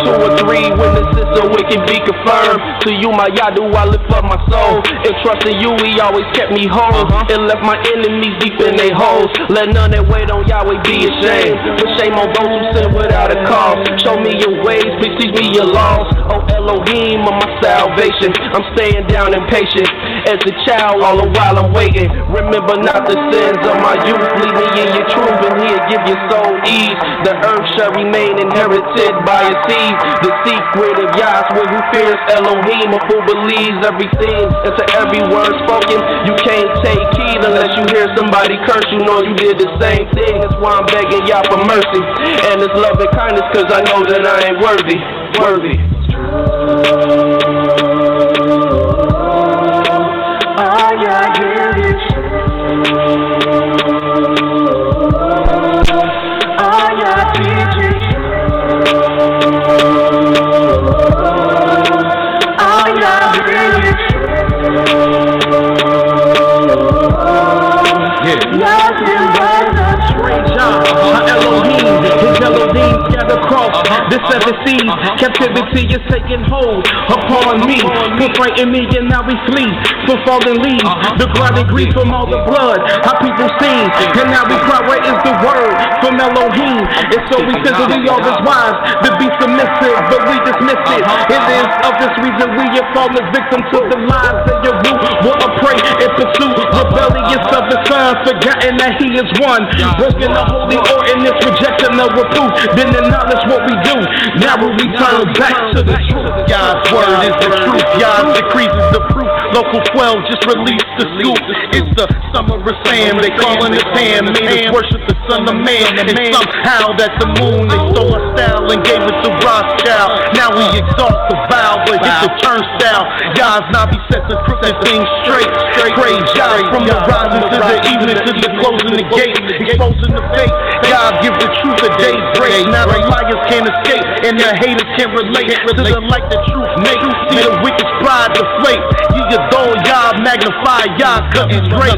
Two or three witnesses so it can be confirmed. To you, my Yah, do I lift up my soul. And trusting you, he always kept me whole. And left my enemies deep in their holes. Let none that wait on Yahweh be ashamed. But shame on those who sin without a cause. Show me your ways, please teach me your laws. Oh Elohim of my salvation, I'm staying down impatient as a child all the while I'm waiting. Remember not the sins of my youth. Lead me in your truth and he'll give your soul ease. The earth shall remain inherited by a seed. The secret of Yahweh who fears Elohim, of who believes everything and to every word spoken. You can't take heed unless you hear somebody curse. You know you did the same thing. That's why I'm begging Yah for mercy and his love and kindness, cause I know that I ain't worthy. The seven seas, captivity is taking hold upon me. For frighten me and now we flee from fallen leaves. The grinding grief from all the blood, how people sing. And now we cry, where is the word from Elohim? And so we said that we always wise to be submissive, but we dismiss it. It is of this reason we have fallen victim to the lies that your root will prey and pursue. Rebellious of the Son, forgotten that he is one. Broken the holy ordinance, rejecting the reproof. Then acknowledge what we do. Now we return back to the truth. Yah's word is the truth. Yah's decrees is the proof. Local 12 just released the scoop. It's the summer of Sam. They calling it Ham. Made us worship the Son of Man. And somehow that the moon, they stole our style and gave it to Rothschild. Now we exalt the vow, but hit the turnstile. Yah's Nabi set the crooked things straight. Praise Yah from the rising to the evening to the closing the gate. Exposing the fake. Yah give the truth a daybreak. Now the liars can't escape and the haters can't relate to the light the truth make. See the wicked pride deflate. You adore Yah, magnify Yah, cause it's great.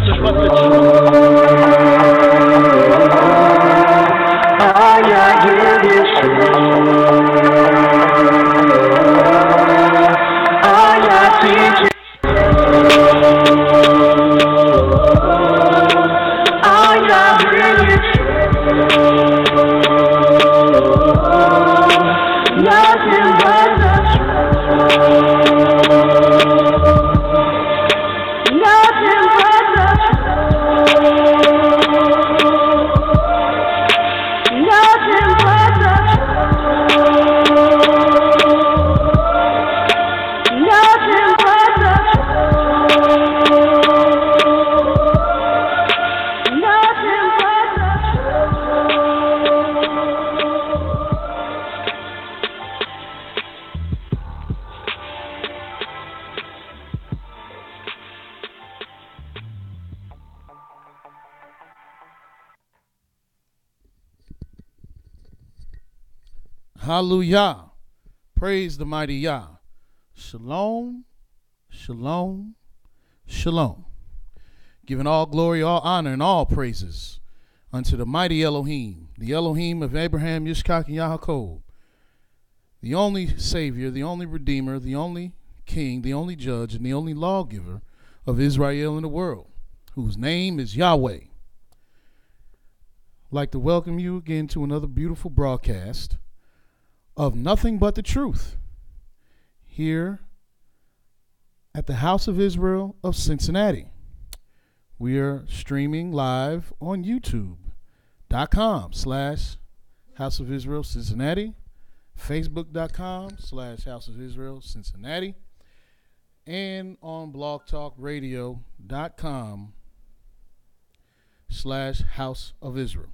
Hallelujah. Praise the mighty Yah. Shalom, shalom, shalom. Giving all glory, all honor, and all praises unto the mighty Elohim, the Elohim of Abraham, Yitzchak, and Yaakov, the only Savior, the only Redeemer, the only King, the only Judge, and the only Lawgiver of Israel in the world, whose name is Yahweh. I'd like to welcome you again to another beautiful broadcast of Nothing But the Truth here at the House of Israel of Cincinnati. We are streaming live on YouTube.com/House of Israel Cincinnati, Facebook.com/House of Israel Cincinnati, and on blogtalkradio.com/House of Israel.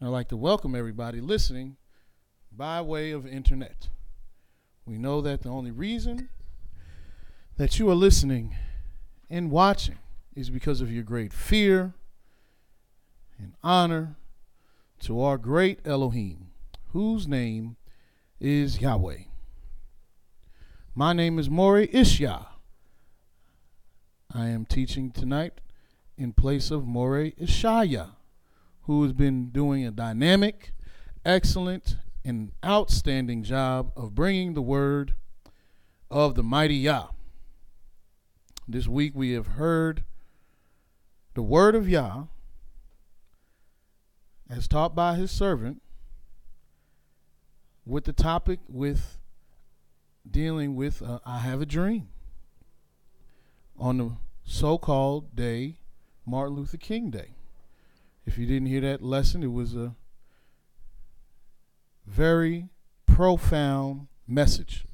I'd like to welcome everybody listening by way of internet. We know that the only reason that you are listening and watching is because of your great fear and honor to our great Elohim, whose name is Yahweh. My name is Mowreh IshYAH. I am teaching tonight in place of Mowreh IshYAH, who has been doing a dynamic, excellent and outstanding job of bringing the word of the mighty Yah. This week we have heard the word of Yah as taught by his servant, with the topic with dealing with I have a dream on the so-called day, Martin Luther King Day. If you didn't hear that lesson, it was a very profound message,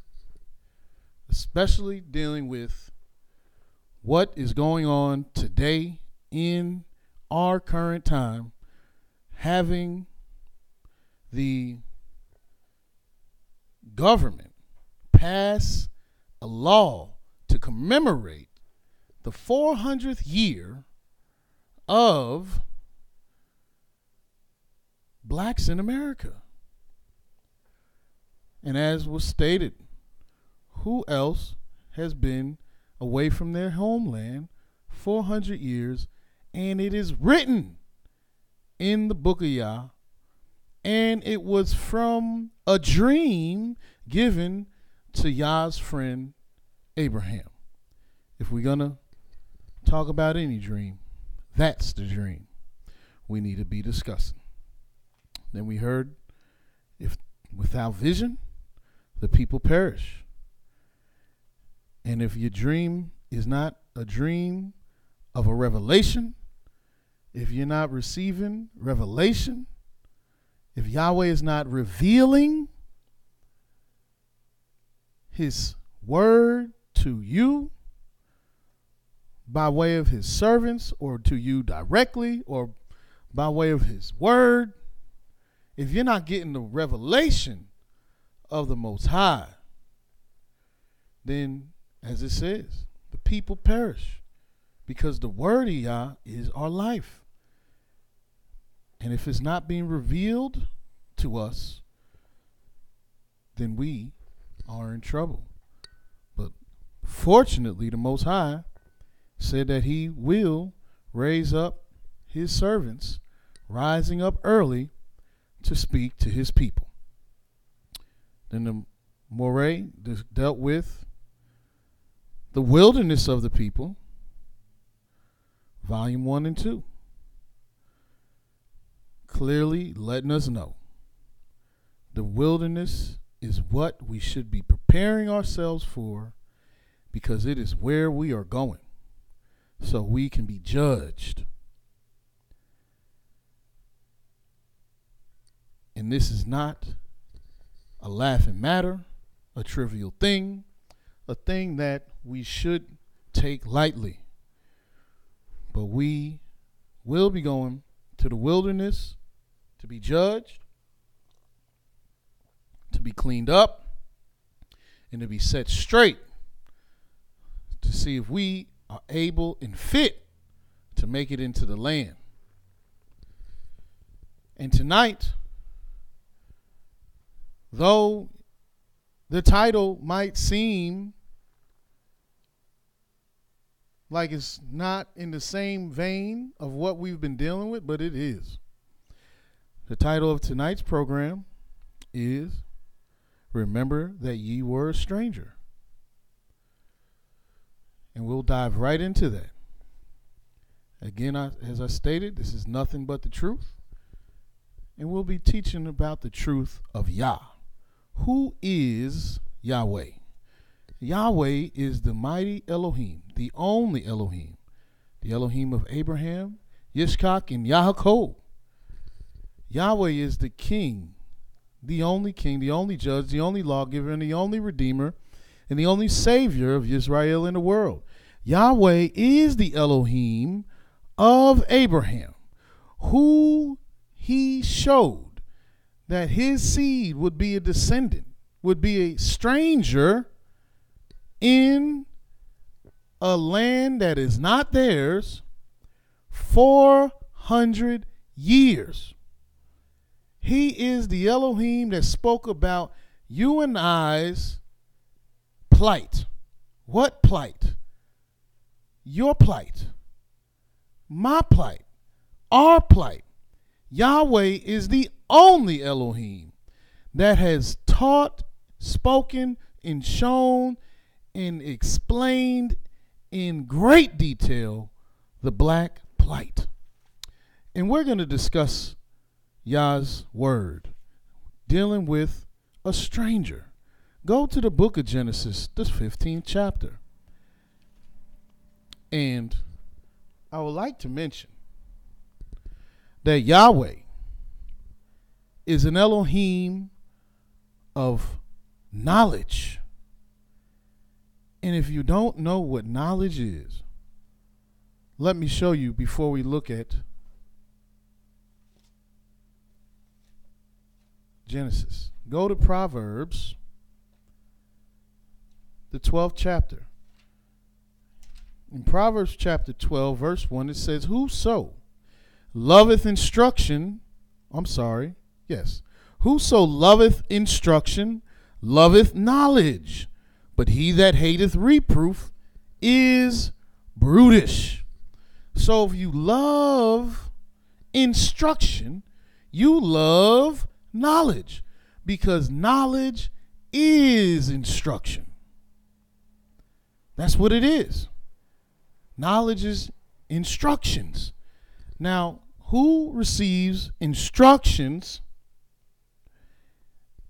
especially dealing with what is going on today in our current time, having the government pass a law to commemorate the 400th year of blacks in America. And as was stated, who else has been away from their homeland 400 years? And it is written in the book of Yah, and it was from a dream given to Yah's friend Abraham. If we're going to talk about any dream, that's the dream we need to be discussing. Then we heard, if without vision, the people perish. And if your dream is not a dream of a revelation, if you're not receiving revelation, if Yahweh is not revealing his word to you by way of his servants, or to you directly, or by way of his word, if you're not getting the revelation of the Most High, then, as it says, the people perish, because the word of Yah is our life. And if it's not being revealed to us, then we are in trouble. But fortunately, the Most High said that he will raise up his servants, rising up early to speak to his people. Then the Moreh dealt with the wilderness of the people, volume 1 and 2. Clearly letting us know the wilderness is what we should be preparing ourselves for, because it is where we are going, so we can be judged. And this is not a laughing matter, a trivial thing, a thing that we should take lightly. But we will be going to the wilderness to be judged, to be cleaned up, and to be set straight, to see if we are able and fit to make it into the land. And tonight, though the title might seem like it's not in the same vein of what we've been dealing with, but it is. The title of tonight's program is Remember That Ye Were a Stranger. And we'll dive right into that. Again, as I stated, this is nothing but the truth. And we'll be teaching about the truth of Yah. Who is Yahweh? Yahweh is the mighty Elohim, the only Elohim, the Elohim of Abraham, Yitzchak, and Yaakov. Yahweh is the king, the only judge, the only lawgiver, and the only redeemer, and the only savior of Israel in the world. Yahweh is the Elohim of Abraham, who he showed that his seed would be a descendant, would be a stranger in a land that is not theirs 400 years. He is the Elohim that spoke about you and I's plight. What plight? Your plight. My plight. Our plight. Yahweh is the only Elohim that has taught, spoken, and shown and explained in great detail the black plight. And we're going to discuss Yah's word, dealing with a stranger. Go to the book of Genesis, the 15th chapter. And I would like to mention that Yahweh is an Elohim of knowledge. And if you don't know what knowledge is, let me show you before we look at Genesis. Go to Proverbs, the 12th chapter. In Proverbs chapter 12, verse 1, it says, Whoso loveth instruction, whoso loveth instruction, loveth knowledge, but he that hateth reproof is brutish. So if you love instruction, you love knowledge, because knowledge is instruction. That's what it is. Knowledge is instructions. Now, who receives instructions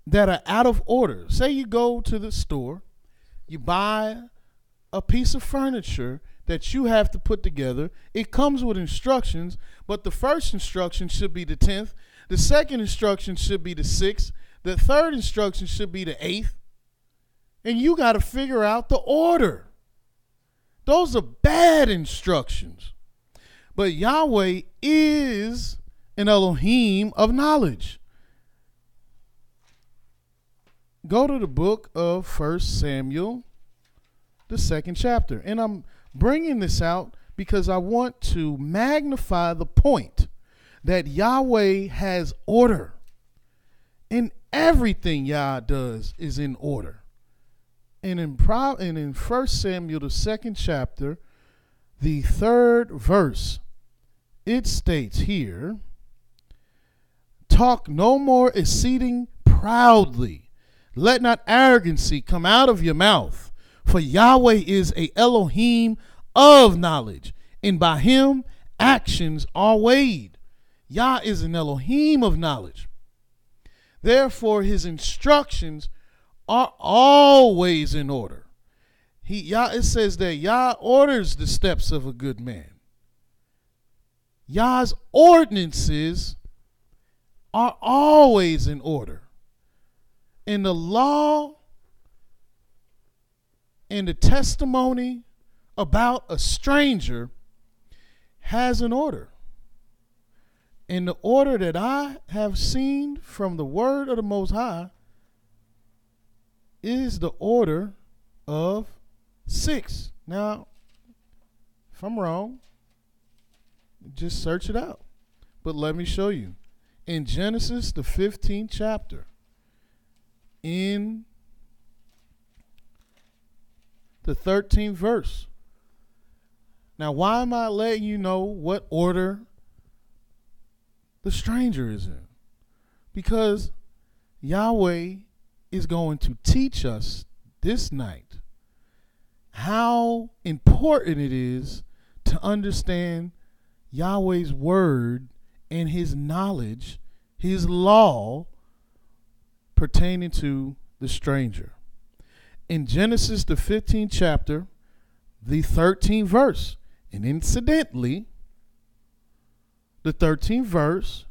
that are out of order? Say you go to the store, you buy a piece of furniture that you have to put together. It comes with instructions, but the first instruction should be the 10th. The second instruction should be the 6th. The third instruction should be the 8th. And you got to figure out the order. Those are bad instructions. But Yahweh is an Elohim of knowledge. Go to the book of 1 Samuel, the 2nd chapter. And I'm bringing this out because I want to magnify the point that Yahweh has order. And everything Yah does is in order. And in 1 Samuel, the 2nd chapter, the 3rd verse, it states here, Talk no more exceeding proudly. Let not arrogancy come out of your mouth. For Yahweh is a Elohim of knowledge, and by him actions are weighed. Yah is an Elohim of knowledge. Therefore, his instructions are always in order. It says that Yah orders the steps of a good man. Yah's ordinances are always in order. And the law and the testimony about a stranger has an order. And the order that I have seen from the word of the Most High is the order of 6. Now, if I'm wrong, just search it out. But let me show you. In Genesis, the 15th chapter, in the 13th verse. Now, why am I letting you know what order the stranger is in? Because Yahweh is going to teach us this night how important it is to understand Yahweh's word and his knowledge, his law pertaining to the stranger. In Genesis, the 15th chapter, the 13th verse, and incidentally, the 13th verse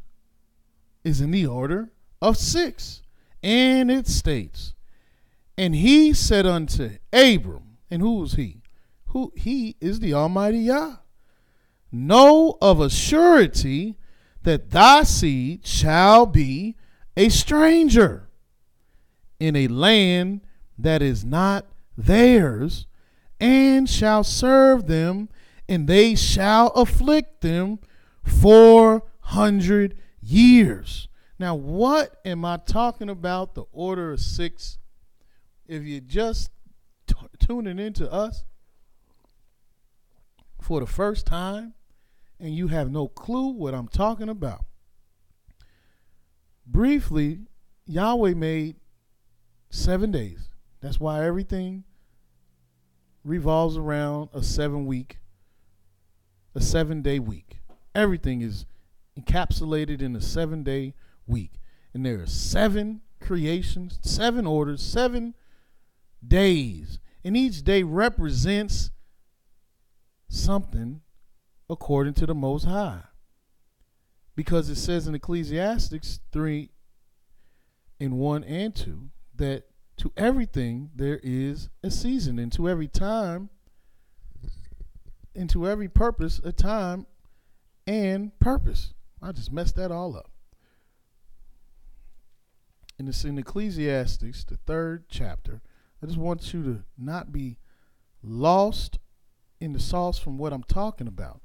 is in the order of 6. And it states, And he said unto Abram, and who is he? He is the Almighty Yah. Know of a surety that thy seed shall be a stranger in a land that is not theirs, and shall serve them, and they shall afflict them 400 years. Now, what am I talking about? The order of 6. If you're just tuning into us for the first time and you have no clue what I'm talking about, briefly, Yahweh made 7 days. That's why everything revolves around a 7-day week. Everything is encapsulated in a 7-day week. And there are 7 creations, 7 orders, 7 days. And each day represents something according to the Most High. Because it says in Ecclesiastes 3:1 and 2 that to everything there is a season, and to every time, and to every purpose, a time and purpose. I just messed that all up. And it's in Ecclesiastes, the 3rd chapter. I just want you to not be lost in the sauce from what I'm talking about.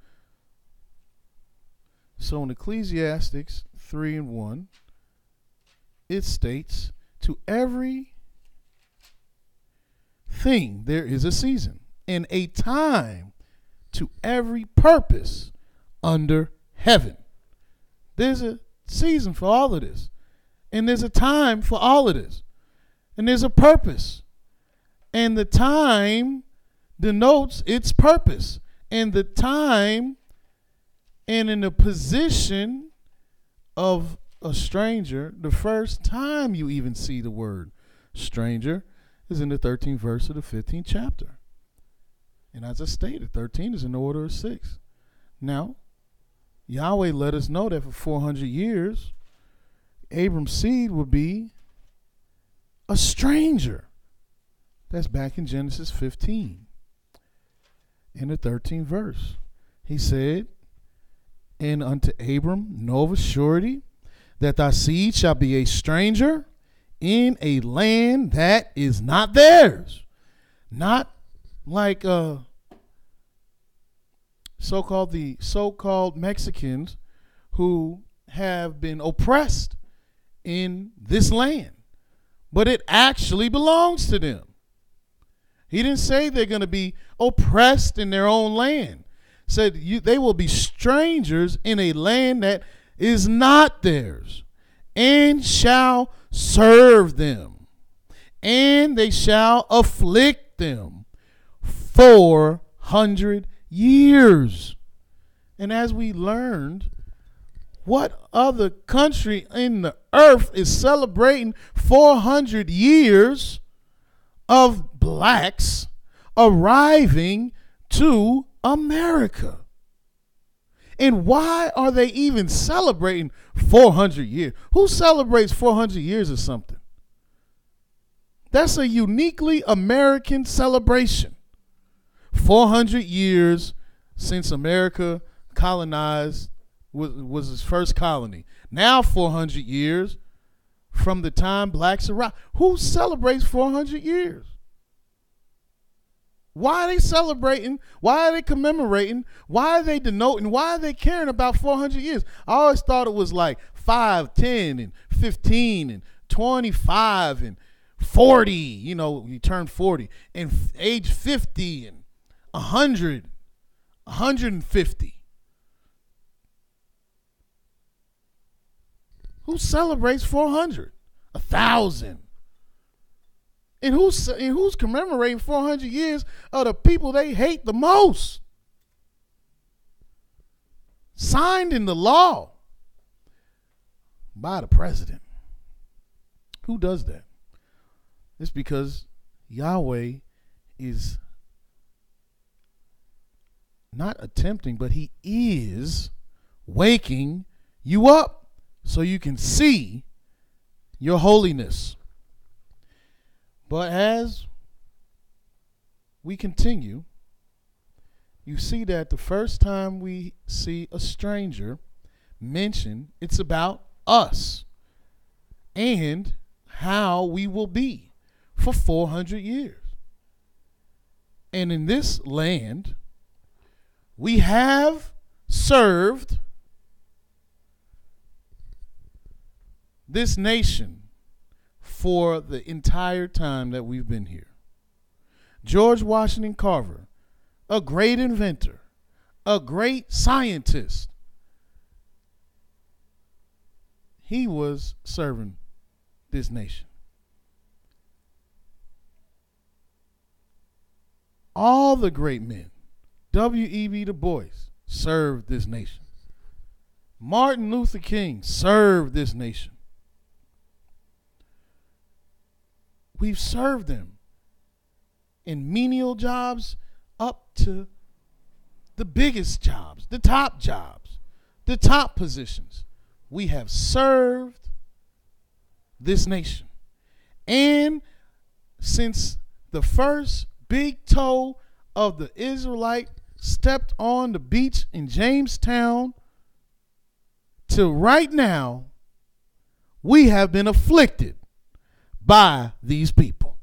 So in Ecclesiastes 3:1, it states, to every thing there is a season, and a time to every purpose under heaven. There's a season for all of this, and there's a time for all of this, and there's a purpose, and the time denotes its purpose, and the time, and in the position of a stranger, the first time you even see the word stranger is in the 13th verse of the 15th chapter. And as I stated, 13 is in the order of 6. Now, Yahweh let us know that for 400 years, Abram's seed would be a stranger. That's back in Genesis 15. In the 13th verse, he said, and unto Abram know of a surety that thy seed shall be a stranger in a land that is not theirs. Not like the so-called Mexicans who have been oppressed in this land, but it actually belongs to them. He didn't say they're going to be oppressed in their own land. Said they will be strangers in a land that is not theirs, and shall serve them, and they shall afflict them 400 years. And as we learned, what other country in the earth is celebrating 400 years of blacks arriving to America? And why are they even celebrating 400 years? Who celebrates 400 years or something? That's a uniquely American celebration. 400 years since America colonized, was its first colony. Now 400 years from the time blacks arrived. Who celebrates 400 years? Why are they celebrating? Why are they commemorating? Why are they denoting? Why are they caring about 400 years? I always thought it was like 5, 10, and 15, and 25, and 40. You know, you turn 40, and age 50, and 100, 150. Who celebrates 400? 1,000. And who's commemorating 400 years of the people they hate the most? Signed into law by the president. Who does that? It's because Yahweh is not attempting, but he is waking you up so you can see your holiness. But as we continue, you see that the first time we see a stranger mentioned, it's about us and how we will be for 400 years. And in this land, we have served this nation for the entire time that we've been here. George Washington Carver, a great inventor, a great scientist, he was serving this nation. All the great men, W.E.B. Du Bois, served this nation. Martin Luther King served this nation. We've served them in menial jobs up to the biggest jobs, the top positions. We have served this nation. And since the first big toe of the Israelite stepped on the beach in Jamestown till right now, we have been afflicted by these people.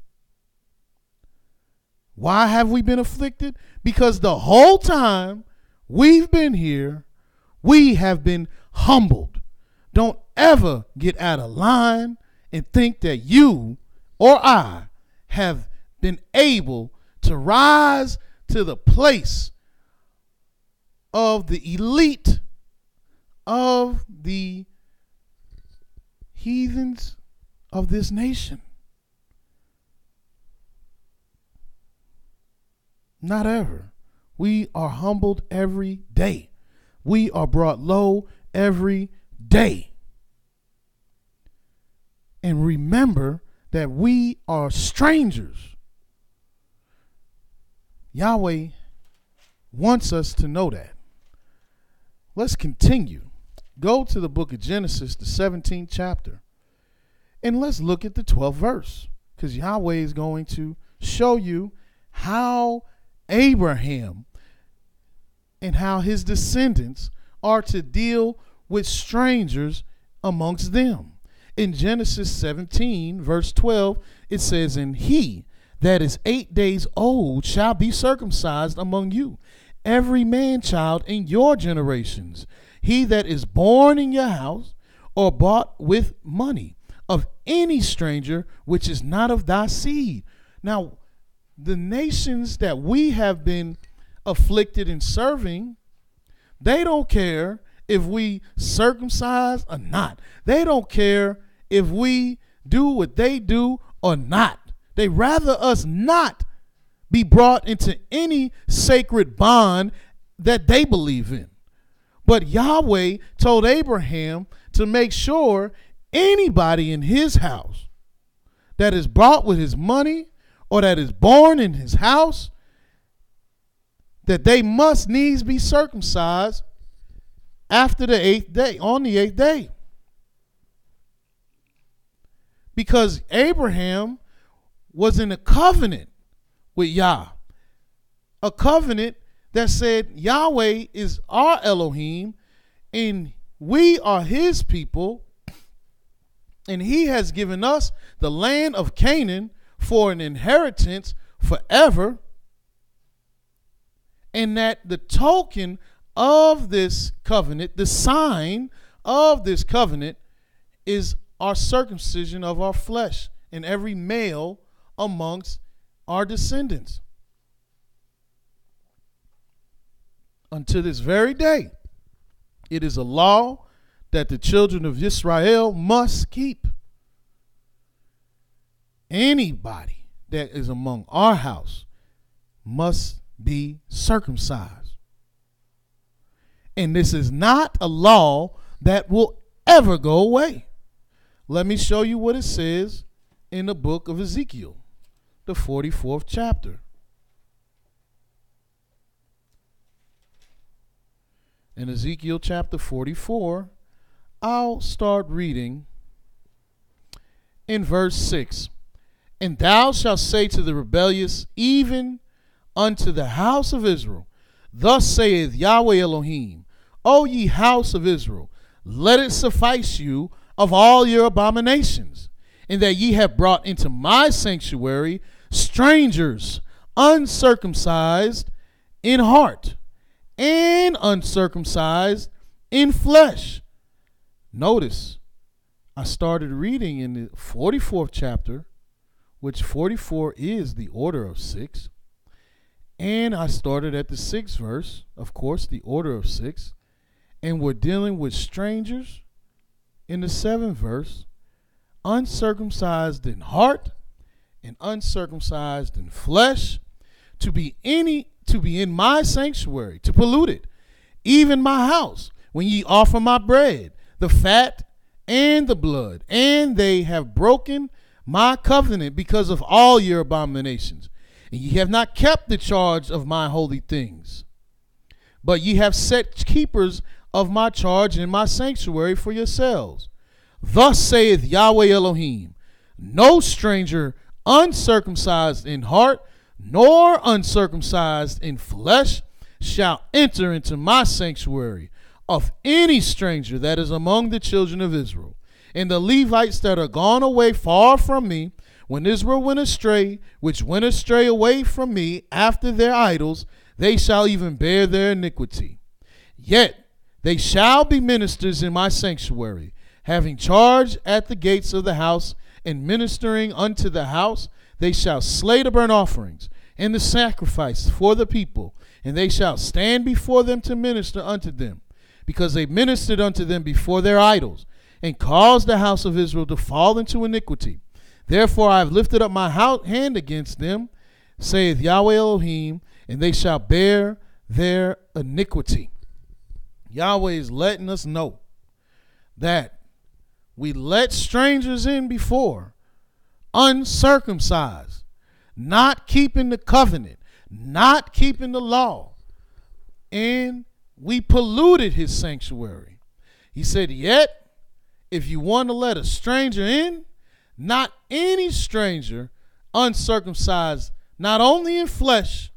Why have we been afflicted? Because the whole time we've been here, we have been humbled. Don't ever get out of line and think that you or I have been able to rise to the place of the elite of the heathens of this nation. Not ever. We are humbled every day. We are brought low every day. And remember that we are strangers. Yahweh wants us to know that. Let's continue. Go to the book of Genesis, the 17th chapter, and let's look at the 12th verse, because Yahweh is going to show you how Abraham and how his descendants are to deal with strangers amongst them. In Genesis 17, verse 12, it says, "And he that is 8 days old shall be circumcised among you, every man child in your generations. He that is born in your house or bought with money of any stranger which is not of thy seed." Now, the nations that we have been afflicted in serving, they don't care if we circumcise or not. They don't care if we do what they do or not. They rather us not be brought into any sacred bond that they believe in. But Yahweh told Abraham to make sure anybody in his house that is bought with his money or that is born in his house, that they must needs be circumcised after the 8th day, on the 8th day. Because Abraham was in a covenant with Yah. A covenant that said Yahweh is our Elohim and we are his people, and he has given us the land of Canaan for an inheritance forever, and that the token of this covenant, the sign of this covenant, is our circumcision of our flesh and every male amongst our descendants. Until this very day, it is a law that the children of Israel must keep. Anybody that is among our house must be circumcised. And this is not a law that will ever go away. Let me show you what it says in the book of Ezekiel, the 44th chapter. In Ezekiel chapter 44, I'll start reading in verse 6. "And thou shalt say to the rebellious, even unto the house of Israel, Thus saith Yahweh Elohim, O ye house of Israel, let it suffice you of all your abominations, in that ye have brought into my sanctuary strangers, uncircumcised in heart and uncircumcised in flesh." Notice, I started reading in the 44th chapter, which 44 is the order of 6. And I started at the 6th verse, of course, the order of 6. And we're dealing with strangers in the 7th verse, uncircumcised in heart and uncircumcised in flesh, to be in my sanctuary, to pollute it, even my house, when ye offer my bread, the fat and the blood, and they have broken my covenant because of all your abominations. And ye have not kept the charge of my holy things, but ye have set keepers of my charge in my sanctuary for yourselves. Thus saith Yahweh Elohim, no stranger uncircumcised in heart, nor uncircumcised in flesh, shall enter into my sanctuary of any stranger that is among the children of Israel. And the Levites that are gone away far from me, when Israel went astray, which went astray away from me after their idols, they shall even bear their iniquity. Yet they shall be ministers in my sanctuary, having charge at the gates of the house, and ministering unto the house. They shall slay the burnt offerings and the sacrifice for the people, and they shall stand before them to minister unto them, because they ministered unto them before their idols, and caused the house of Israel to fall into iniquity. Therefore I have lifted up my hand against them, saith Yahweh Elohim, and they shall bear their iniquity. Yahweh is letting us know that we let strangers in before, uncircumcised, not keeping the covenant, not keeping the law, and we polluted his sanctuary. He said, yet, if you want to let a stranger in, not any stranger, uncircumcised, not only in flesh,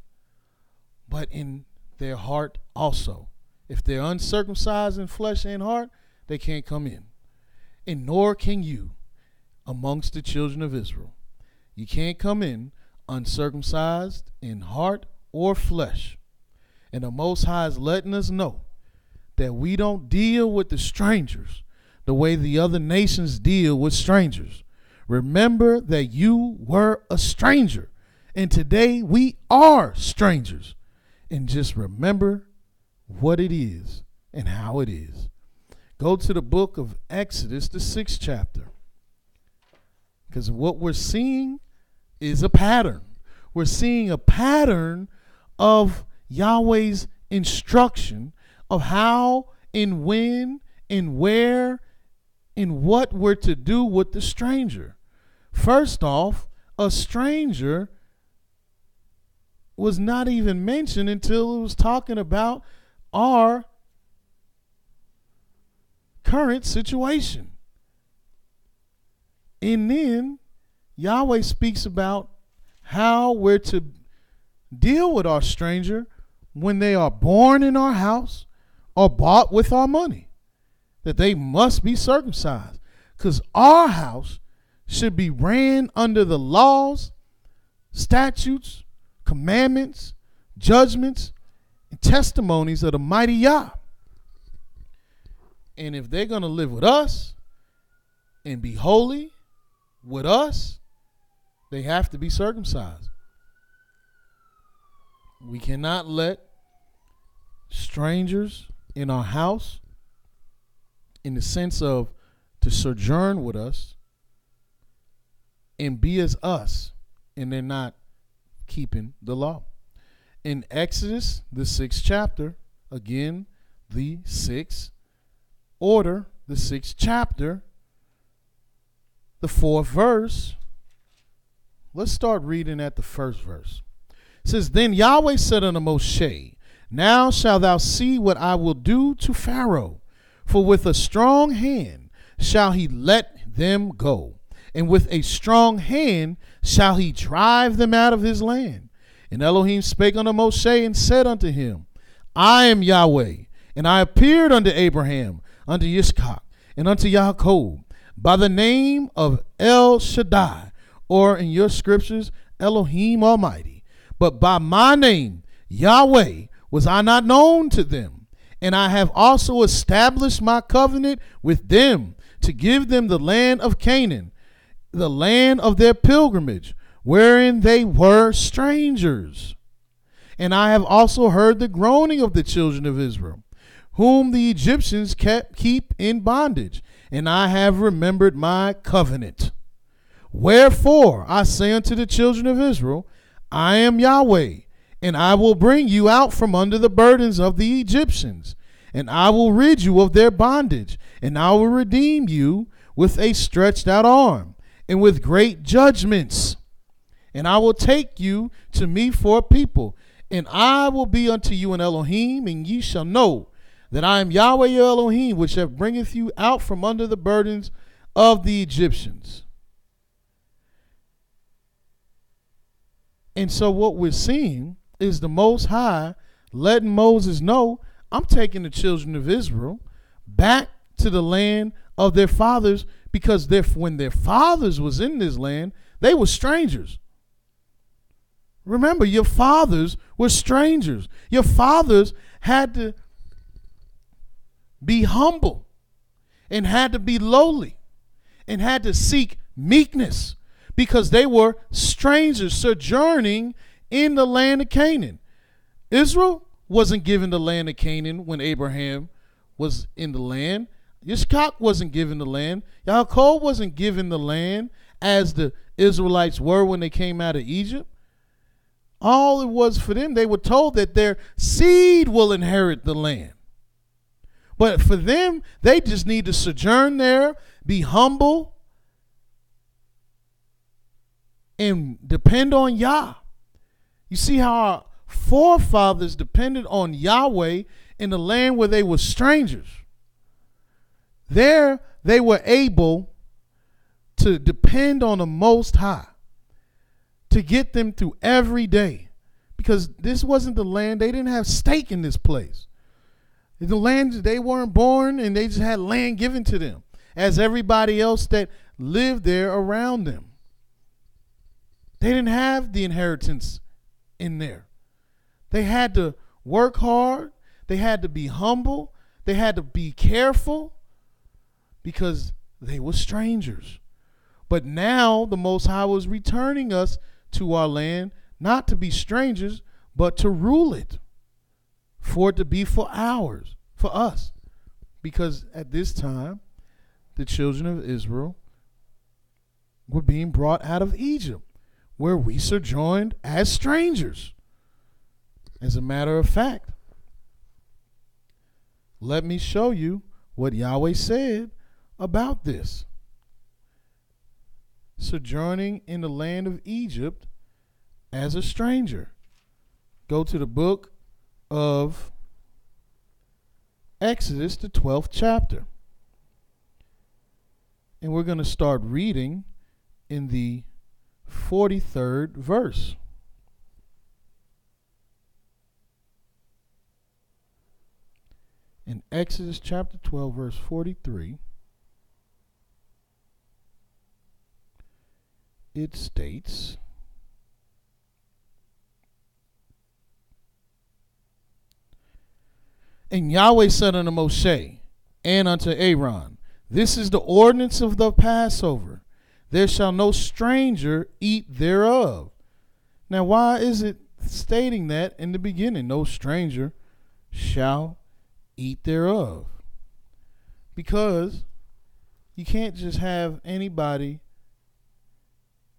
but in their heart also. If they're uncircumcised in flesh and heart, they can't come in. And nor can you amongst the children of Israel. You can't come in uncircumcised in heart or flesh. And the Most High is letting us know that we don't deal with the strangers the way the other nations deal with strangers. Remember that you were a stranger, and today we are strangers. And just remember what it is and how it is. Go to the book of Exodus, the 6th chapter. Because what we're seeing is a pattern. We're seeing a pattern of Yahweh's instruction of how and when and where and what we're to do with the stranger. First off, a stranger was not even mentioned until it was talking about our current situation. And then Yahweh speaks about how we're to deal with our stranger when they are born in our house or bought with our money, that they must be circumcised, because our house should be ran under the laws, statutes, commandments, judgments, and testimonies of the mighty Yah. And if they're going to live with us and be holy with us, they have to be circumcised. We cannot let strangers in our house, in the sense of to sojourn with us and be as us, and they're not keeping the law. In Exodus, the 6th chapter, again, the 6th order, the 6th chapter, the 4th verse. Let's start reading at the 1st verse. It says, Then Yahweh said unto Moshe, Now shalt thou see what I will do to Pharaoh, for with a strong hand shall he let them go, and with a strong hand shall he drive them out of his land. And Elohim spake unto Moshe and said unto him, I am Yahweh, and I appeared unto Abraham, unto Yitzchak, and unto Yaakov, by the name of El Shaddai, or in your scriptures, Elohim Almighty. But by my name, Yahweh, was I not known to them. And I have also established my covenant with them, to give them the land of Canaan, the land of their pilgrimage, wherein they were strangers. And I have also heard the groaning of the children of Israel, whom the Egyptians keep in bondage, and I have remembered my covenant. Wherefore I say unto the children of Israel, I am Yahweh, and I will bring you out from under the burdens of the Egyptians, and I will rid you of their bondage, and I will redeem you with a stretched out arm, and with great judgments. And I will take you to me for a people, and I will be unto you an Elohim, and ye shall know that I am Yahweh your Elohim, which have bringeth you out from under the burdens of the Egyptians. And so what we're seeing is the Most High letting Moses know, I'm taking the children of Israel back to the land of their fathers, because when their fathers was in this land, they were strangers. Remember, your fathers were strangers. Your fathers had to be humble and had to be lowly and had to seek meekness, because they were strangers sojourning in the land of Canaan. Israel wasn't given the land of Canaan when Abraham was in the land. YISHYAH wasn't given the land. Yaakov wasn't given the land as the Israelites were when they came out of Egypt. All it was for them, they were told that their seed will inherit the land. But for them, they just need to sojourn there, be humble, and depend on Yah. You see how our forefathers depended on Yahweh in the land where they were strangers. There, they were able to depend on the Most High to get them through every day, because this wasn't the land. They didn't have stake in this place. The land, they weren't born, and they just had land given to them as everybody else that lived there around them. They didn't have the inheritance in there. They had to work hard. They had to be humble. They had to be careful, because they were strangers. But now the Most High was returning us to our land, not to be strangers, but to rule it, for it to be for ours, for us. Because at this time, the children of Israel were being brought out of Egypt, where we sojourned as strangers. As a matter of fact, let me show you what Yahweh said about this. Sojourning in the land of Egypt as a stranger. Go to the book of Exodus, the 12th chapter. And we're going to start reading in the 43rd verse. In Exodus chapter 12, verse 43, it states, and Yahweh said unto Moshe and unto Aaron, this is the ordinance of the Passover. There shall no stranger eat thereof. Now, why is it stating that in the beginning? No stranger shall eat thereof. Because you can't just have anybody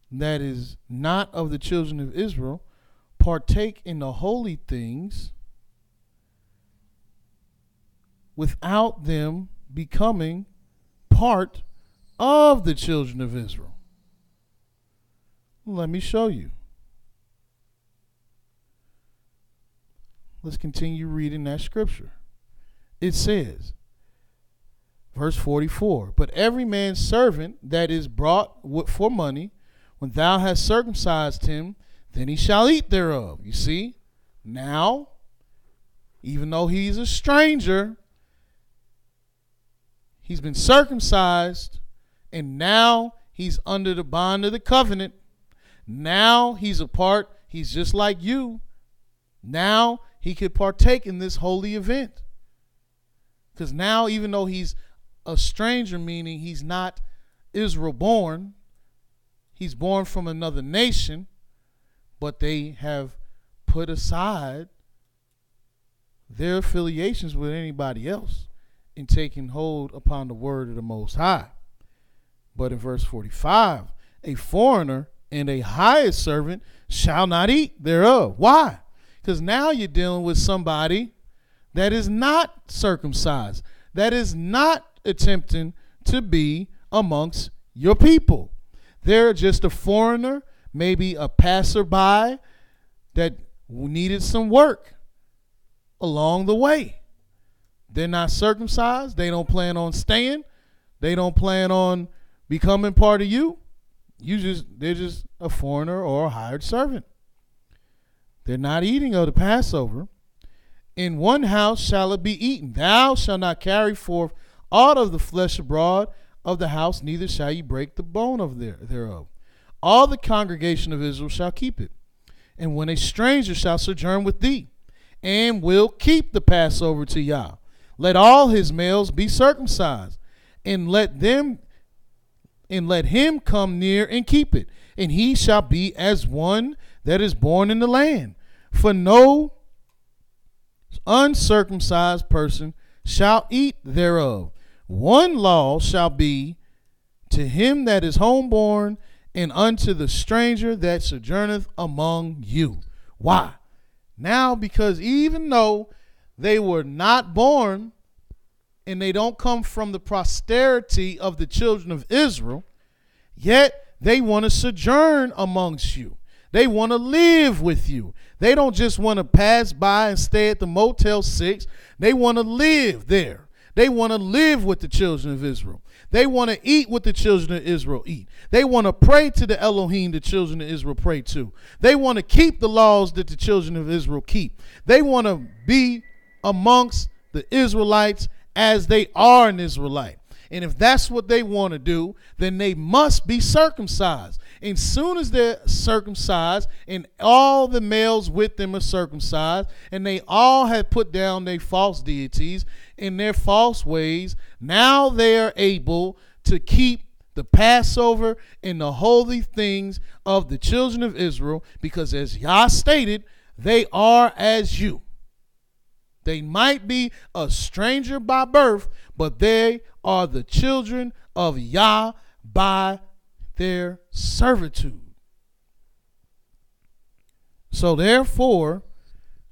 that is not of the children of Israel partake in the holy things without them becoming part of the children of Israel. Let me show you. Let's continue reading that scripture. It says, verse 44, but every man's servant that is brought for money, when thou hast circumcised him, then he shall eat thereof. You see, now, even though he's a stranger, he's been circumcised, and now he's under the bond of the covenant. Now he's a part, he's just like you. Now he could partake in this holy event. Because now, even though he's a stranger, meaning he's not Israel born, he's born from another nation, but they have put aside their affiliations with anybody else in taking hold upon the word of the Most High. But in verse 45, a foreigner and a hired servant shall not eat thereof. Why? Because now you're dealing with somebody that is not circumcised, that is not attempting to be amongst your people. They're just a foreigner, maybe a passerby that needed some work along the way. They're not circumcised. They don't plan on staying. They don't plan on becoming part of you. They're just a foreigner or a hired servant. They're not eating of the Passover. In one house shall it be eaten. Thou shalt not carry forth aught of the flesh abroad of the house, neither shall ye break the bone of thereof. All the congregation of Israel shall keep it. And when a stranger shall sojourn with thee, and will keep the Passover to Yah, let all his males be circumcised, and let him come near and keep it, and he shall be as one that is born in the land. For no uncircumcised person shall eat thereof. One law shall be to him that is homeborn, and unto the stranger that sojourneth among you. Why? Now, because even though they were not born and they don't come from the posterity of the children of Israel, yet they want to sojourn amongst you. They want to live with you. They don't just want to pass by and stay at the Motel 6. They want to live there. They want to live with the children of Israel. They want to eat what the children of Israel eat. They want to pray to the Elohim the children of Israel pray to. They want to keep the laws that the children of Israel keep. They want to be amongst the Israelites as they are an Israelite. And if that's what they want to do, then they must be circumcised. And soon as they're circumcised and all the males with them are circumcised and they all have put down their false deities and their false ways, now they are able to keep the Passover and the holy things of the children of Israel, because as Yah stated, they are as you. They might be a stranger by birth, but they are the children of Yah by their servitude. So therefore,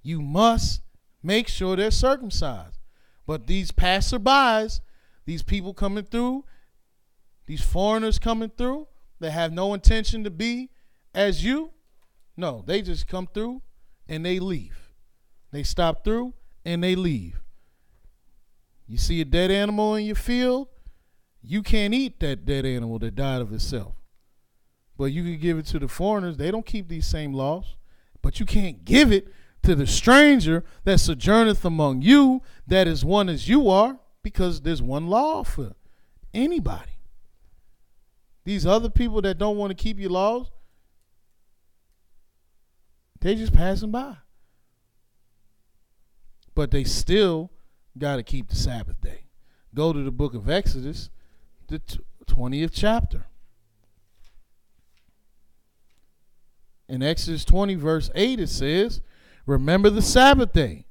you must make sure they're circumcised. But these passerbys, these people coming through, these foreigners coming through, that have no intention to be as you, no, they just come through and they leave. They stop through and they leave. You see a dead animal in your field, you can't eat that dead animal that died of itself. But you can give it to the foreigners. They don't keep these same laws. But you can't give it to the stranger that sojourneth among you, that is one as you are, because there's one law for anybody. These other people that don't want to keep your laws, they just passing by. But they still got to keep the Sabbath day. Go to the book of Exodus, the 20th chapter. In Exodus 20, verse 8, it says, remember the Sabbath day,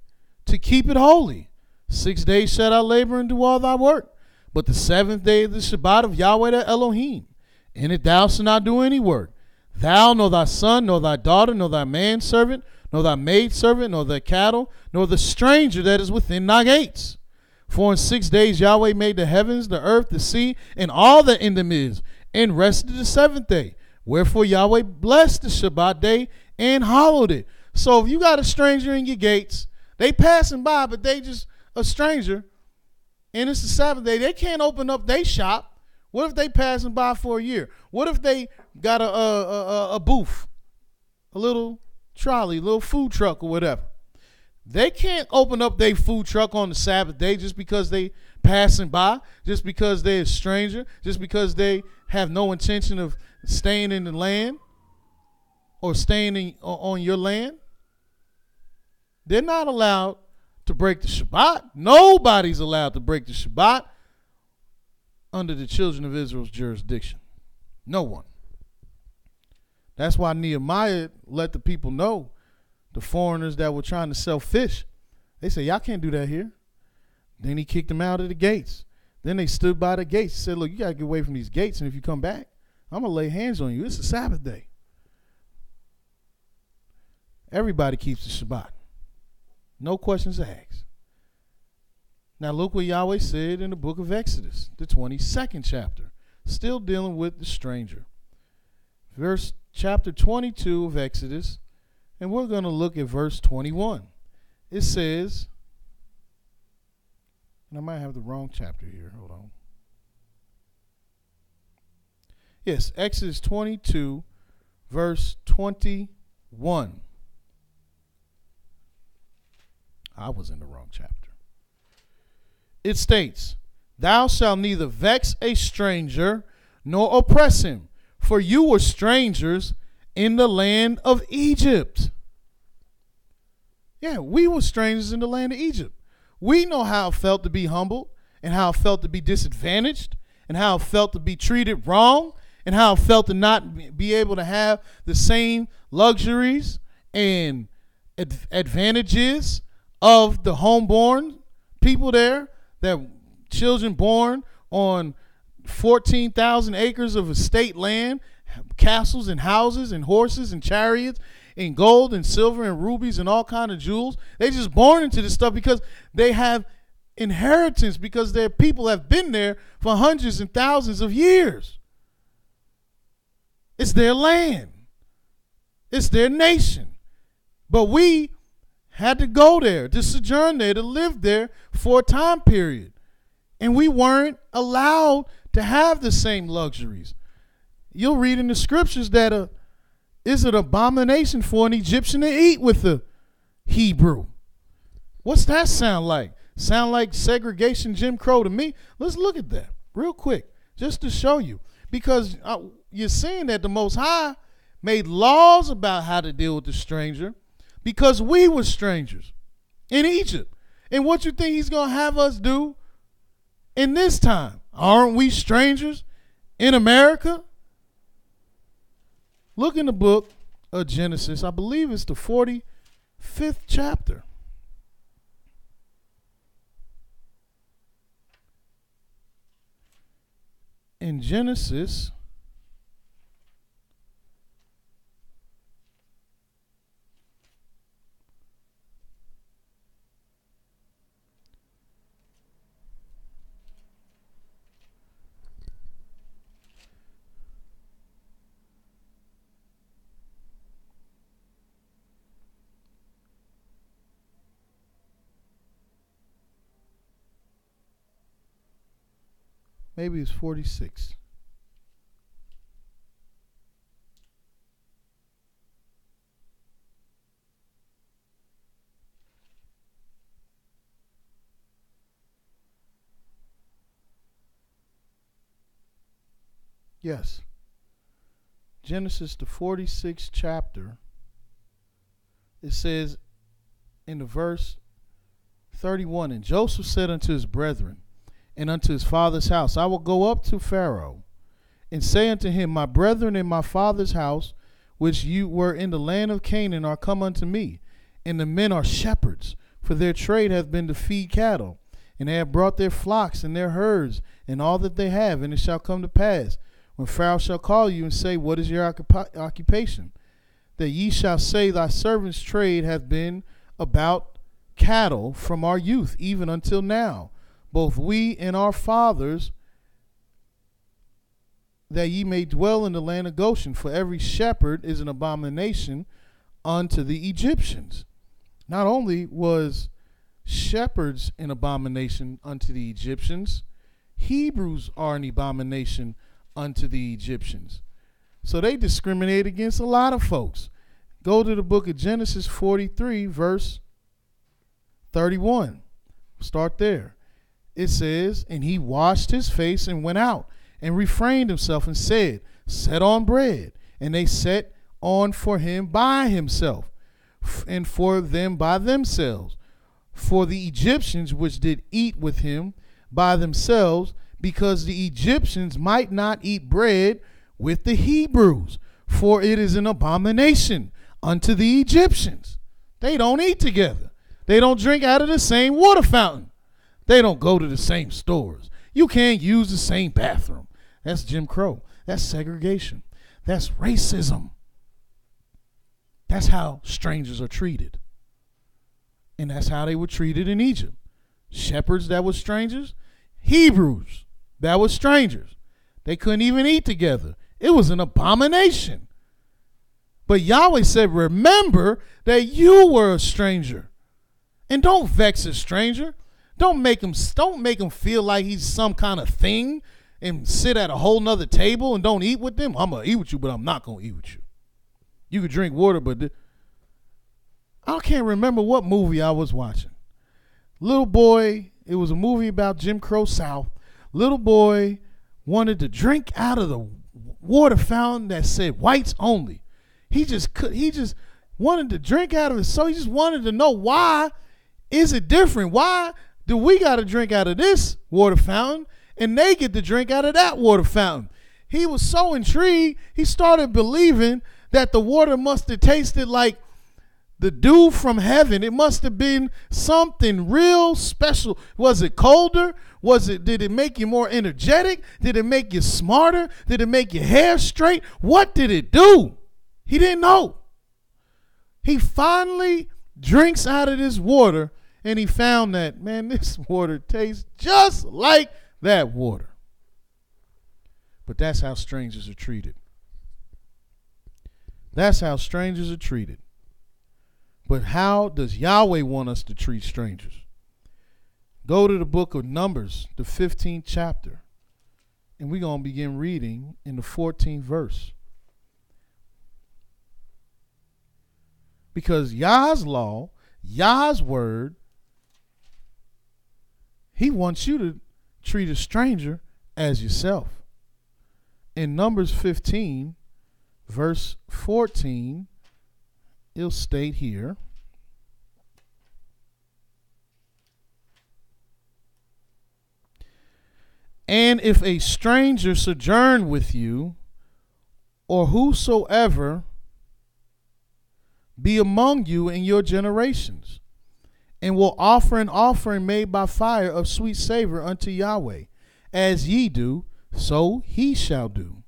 to keep it holy. 6 days shalt thou labor and do all thy work. But the seventh day is the Shabbat of Yahweh the Elohim. In it thou shalt not do any work. Thou, nor thy son, nor thy daughter, nor thy manservant, nor thy maidservant, nor thy cattle, nor the stranger that is within thy gates. For in 6 days Yahweh made the heavens, the earth, the sea, and all that in them is, and rested the seventh day. Wherefore Yahweh blessed the Shabbat day and hallowed it. So if you got a stranger in your gates, they passing by, but they just a stranger, and it's the Sabbath day, they can't open up their shop. What if they passing by for a year? What if they got a booth, a little trolley, little food truck or whatever? They can't open up their food truck on the Sabbath day just because they passing by, just because they're a stranger, just because they have no intention of staying in the land or staying on your land. They're not allowed to break the Shabbat. Nobody's allowed to break the Shabbat under the children of Israel's jurisdiction. No one. That's why Nehemiah let the people know, the foreigners that were trying to sell fish. They say, y'all can't do that here. Then he kicked them out of the gates. Then they stood by the gates. He said, look, you got to get away from these gates, and if you come back, I'm going to lay hands on you. It's a Sabbath day. Everybody keeps the Shabbat. No questions asked. Now look what Yahweh said in the book of Exodus, the 22nd chapter, still dealing with the stranger. Chapter 22 of Exodus, and we're going to look at verse 21. It says, and I might have the wrong chapter here. Hold on. Yes, Exodus 22, verse 21. I was in the wrong chapter. It states, thou shalt neither vex a stranger nor oppress him, for you were strangers in the land of Egypt. Yeah, we were strangers in the land of Egypt. We know how it felt to be humbled, and how it felt to be disadvantaged, and how it felt to be treated wrong, and how it felt to not be able to have the same luxuries and advantages of the homeborn people there, that children born on 14,000 acres of estate land, castles and houses and horses and chariots and gold and silver and rubies and all kind of jewels. They just born into this stuff because they have inheritance, because their people have been there for hundreds and thousands of years. It's their land. It's their nation. But we had to go there, to sojourn there, to live there for a time period. And we weren't allowed to have the same luxuries. You'll read in the scriptures that it's an abomination for an Egyptian to eat with a Hebrew. What's that sound like? Sound like segregation, Jim Crow to me? Let's look at that real quick, just to show you. Because you're seeing that the Most High made laws about how to deal with the stranger, because we were strangers in Egypt. And what you think he's going to have us do in this time? Aren't we strangers in America? Look in the book of Genesis. I believe it's the 45th chapter. In Genesis, maybe it's 46. Yes. Genesis, the 46th chapter. It says in the verse 31, and Joseph said unto his brethren, and unto his father's house, I will go up to Pharaoh, and say unto him, my brethren in my father's house, which you were in the land of Canaan, are come unto me, and the men are shepherds, for their trade hath been to feed cattle, and they have brought their flocks and their herds, and all that they have. And it shall come to pass, when Pharaoh shall call you and say, what is your occupation? That ye shall say, thy servant's trade hath been about cattle from our youth, even until now, both we and our fathers, that ye may dwell in the land of Goshen. For every shepherd is an abomination unto the Egyptians. Not only was shepherds an abomination unto the Egyptians, Hebrews are an abomination unto the Egyptians. So they discriminate against a lot of folks. Go to the book of Genesis 43, verse 31. Start there. It says, and he washed his face and went out and refrained himself and said, set on bread. And they set on for him by himself, and for them by themselves. For the Egyptians which did eat with him by themselves, because the Egyptians might not eat bread with the Hebrews, for it is an abomination unto the Egyptians. They don't eat together. They don't drink out of the same water fountain. They don't go to the same stores. You can't use the same bathroom. That's Jim Crow. That's segregation. That's racism. That's how strangers are treated. And that's how they were treated in Egypt. Shepherds that were strangers, Hebrews that were strangers. They couldn't even eat together. It was an abomination. But Yahweh said, remember that you were a stranger. And don't vex a stranger. Don't make him feel like he's some kind of thing and sit at a whole nother table and don't eat with them. I'm going to eat with you, but I'm not going to eat with you. You could drink water, but I can't remember what movie I was watching. Little boy, it was a movie about Jim Crow South. Little boy wanted to drink out of the water fountain that said whites only. He just wanted to drink out of it. So he just wanted to know, why is it different? Why do we got to drink out of this water fountain and they get to drink out of that water fountain? He was so intrigued, he started believing that the water must have tasted like the dew from heaven. It must have been something real special. Was it colder? Did it make you more energetic? Did it make you smarter? Did it make your hair straight? What did it do? He didn't know. He finally drinks out of this water and he found that, man, this water tastes just like that water. But that's how strangers are treated. That's how strangers are treated. But how does Yahweh want us to treat strangers? Go to the book of Numbers, the 15th chapter. And we're going to begin reading in the 14th verse. Because Yah's law, Yah's word, he wants you to treat a stranger as yourself. In Numbers 15, verse 14, it'll state here, and if a stranger sojourn with you, or whosoever be among you in your generations, and will offer an offering made by fire of sweet savor unto Yahweh, as ye do, so he shall do.